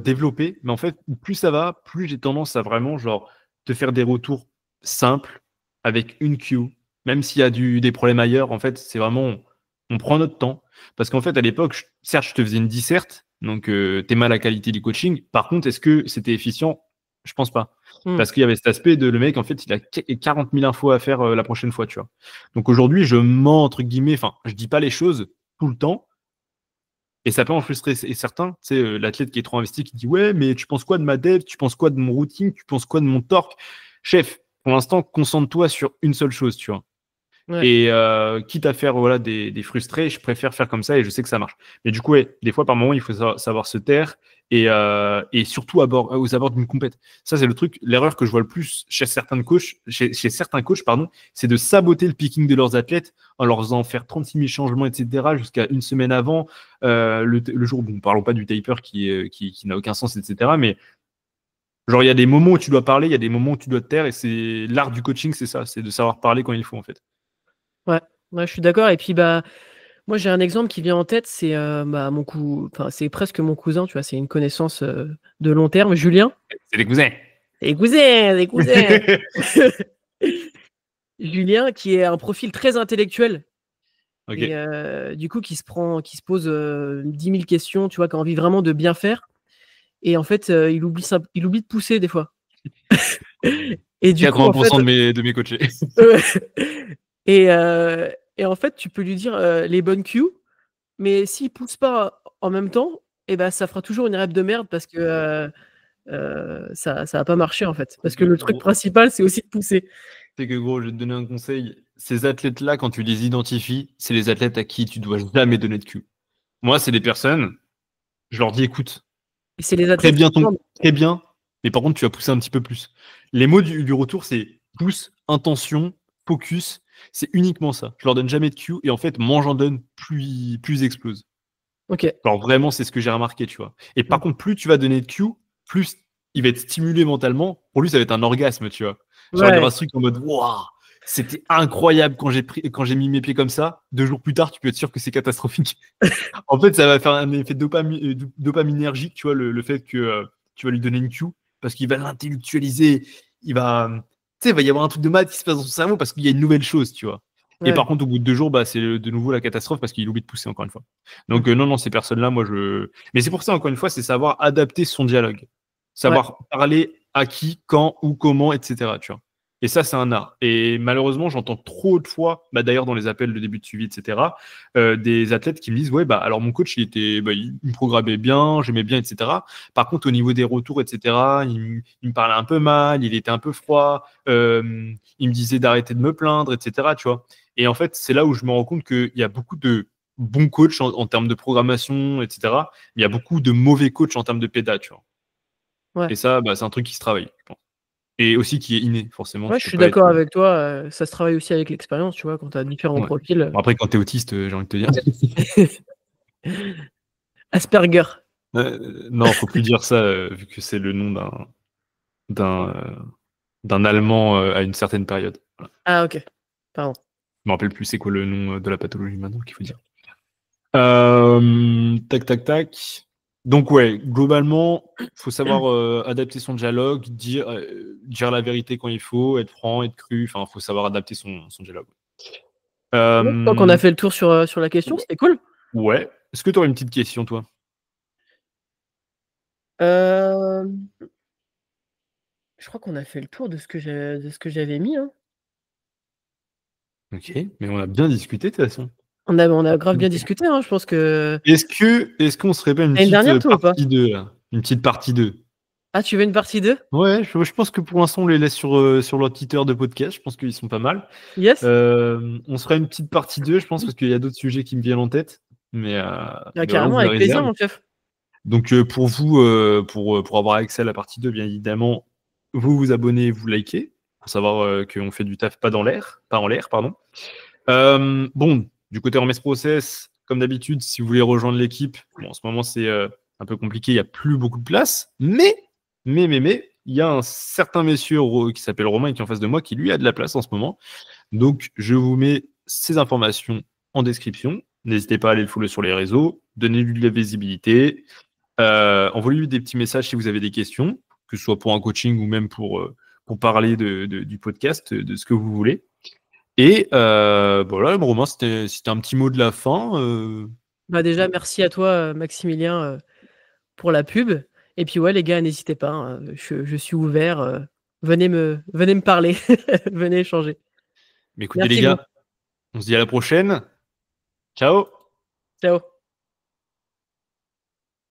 développé. Mais en fait, plus ça va, plus j'ai tendance à vraiment, genre, te faire des retours simples avec une cue. Même s'il y a des problèmes ailleurs, en fait, c'est vraiment, on prend notre temps. Parce qu'en fait, à l'époque, certes, je te faisais une disserte, donc t'aimes la qualité du coaching. Par contre, est-ce que c'était efficient? Je pense pas. Hmm. Parce qu'il y avait cet aspect de le mec, en fait, il a 40 000 infos à faire la prochaine fois, tu vois. Donc aujourd'hui, je mens, entre guillemets, enfin, je dis pas les choses tout le temps. Et ça peut en frustrer certains. Tu sais, l'athlète qui est trop investi, qui dit ouais, mais tu penses quoi de ma dev? Tu penses quoi de mon routing? Tu penses quoi de mon torque? Chef, pour l'instant, concentre-toi sur une seule chose, tu vois. Ouais. Et quitte à faire voilà, des frustrés, je préfère faire comme ça et je sais que ça marche. Mais du coup, ouais, des fois, par moment, il faut savoir se taire et surtout aux abords d'une compète. Ça, c'est le truc, l'erreur que je vois le plus chez certains coachs, pardon, c'est de saboter le picking de leurs athlètes en leur faisant faire 36 000 changements, etc., jusqu'à une semaine avant, le jour, bon, parlons pas du taper qui n'a aucun sens, etc., mais genre, il y a des moments où tu dois parler, il y a des moments où tu dois te taire et c'est l'art du coaching, c'est ça, c'est de savoir parler quand il faut, en fait. Ouais. Ouais, je suis d'accord. Et puis, bah, moi, j'ai un exemple qui vient en tête, c'est bah, enfin, c'est presque mon cousin, tu vois, c'est une connaissance de long terme, Julien. C'est des cousins. Les cousins, les cousins. Julien, qui est un profil très intellectuel. Ok. Et du coup, qui se pose 10 000 questions, tu vois, qui a envie vraiment de bien faire. Et en fait, il oublie de pousser des fois. Et du coup, en fait, 80% de mes coachés. et, euh, et en fait, tu peux lui dire les bonnes cues, mais s'il pousse pas en même temps, et ben, ça fera toujours une rep de merde parce que ça va pas marcher en fait. Parce que le truc principal, c'est aussi de pousser. C'est que gros, je vais te donner un conseil. Ces athlètes-là, quand tu les identifies, c'est les athlètes à qui tu dois jamais donner de cue. Moi, c'est des personnes, je leur dis écoute, Et c'est les athlètes qui demandent. très bien, mais par contre, tu vas pousser un petit peu plus. Les mots du retour, c'est pouce, intention, focus. C'est uniquement ça. Je leur donne jamais de cue et en fait, moins j'en donne, plus ils explosent. Ok. Alors vraiment, c'est ce que j'ai remarqué, tu vois. Et par contre, plus tu vas donner de cue, plus il va être stimulé mentalement. Pour lui, ça va être un orgasme, tu vois. Genre, il y Ouais. aura ce truc en mode waouh, c'était incroyable quand j'ai mis mes pieds comme ça. 2 jours plus tard, tu peux être sûr que c'est catastrophique. En fait, ça va faire un effet dopaminergique, tu vois, le fait que tu vas lui donner une cue parce qu'il va l'intellectualiser. Il va, tu sais, il va y avoir un truc de maths qui se passe dans son cerveau parce qu'il y a une nouvelle chose, tu vois. Et Ouais. par contre, au bout de 2 jours, bah, c'est de nouveau la catastrophe parce qu'il oublie de pousser encore une fois. Donc, non, ces personnes-là, moi, je. Mais c'est pour ça, encore une fois, c'est savoir adapter son dialogue. Ouais. Savoir parler à qui, quand, où, comment, etc. Tu vois. Et ça, c'est un art. Et malheureusement, j'entends trop de fois, bah, d'ailleurs dans les appels de début de suivi, etc., des athlètes qui me disent, ouais, bah, alors mon coach, il me programmait bien, j'aimais bien, etc. Par contre, au niveau des retours, etc., il me parlait un peu mal, il était un peu froid, il me disait d'arrêter de me plaindre, etc. Tu vois. Et en fait, c'est là où je me rends compte qu'il y a beaucoup de bons coachs en termes de programmation, etc. Mais il y a beaucoup de mauvais coachs en termes de péda, tu vois. Ouais. Et ça, bah, c'est un truc qui se travaille, je pense. Et aussi qui est inné, forcément. Ouais, Tu je peux suis pas être. d'accord avec toi. Ça se travaille aussi avec l'expérience, tu vois, quand tu as différents Ouais. profils. Bon, après, quand t'es autiste, j'ai envie de te dire. Asperger. Non, faut plus dire ça, vu que c'est le nom d'un d'un Allemand à une certaine période. Voilà. Ah, ok. Pardon. Je me rappelle plus c'est quoi le nom de la pathologie maintenant qu'il faut dire. Tac, tac, tac. Donc ouais, globalement, faut savoir adapter son dialogue, dire la vérité quand il faut, être franc, être cru. Enfin, faut savoir adapter son dialogue. Tant qu'on a fait le tour sur la question, c'était cool. Ouais. Est-ce que tu aurais une petite question, toi? Euh, Je crois qu'on a fait le tour de ce que j'avais mis. Hein. Ok, mais on a bien discuté de toute façon. On a grave bien discuté. Hein. Je pense que. Est-ce qu'on serait pas une T'as une petite dernière, toi, ou pas? partie 2 là? Une petite partie 2. Ah, tu veux une partie 2? Ouais, je pense que pour l'instant, on les laisse sur leur Twitter de podcast. Je pense qu'ils sont pas mal. Yes? On sera une petite partie 2, je pense, parce qu'il y a d'autres sujets qui me viennent en tête. Mais, Ah, mais voilà, on carrément, vous la avec plaisir, réserve. mon chef. Donc, pour vous, pour avoir accès à la partie 2, bien évidemment, vous vous abonnez, vous likez, pour savoir qu'on fait du taf pas en l'air, pardon. Bon, du côté Hermès Process, comme d'habitude, si vous voulez rejoindre l'équipe, bon, en ce moment c'est un peu compliqué, il n'y a plus beaucoup de place, mais, il y a un certain monsieur qui s'appelle Romain et qui est en face de moi qui lui a de la place en ce moment. Donc, je vous mets ces informations en description. N'hésitez pas à aller le follow sur les réseaux, donnez-lui de la visibilité, envoyez-lui des petits messages si vous avez des questions, que ce soit pour un coaching ou même pour parler du podcast, de ce que vous voulez. Et voilà, Romain, c'était un petit mot de la fin. Bah, déjà, merci à toi, Maximilien, pour la pub. Et puis, ouais, les gars, n'hésitez pas. Hein, je suis ouvert. Venez me parler. Venez échanger. Mais écoutez, les Merci, gros. gars, on se dit à la prochaine. Ciao! Ciao.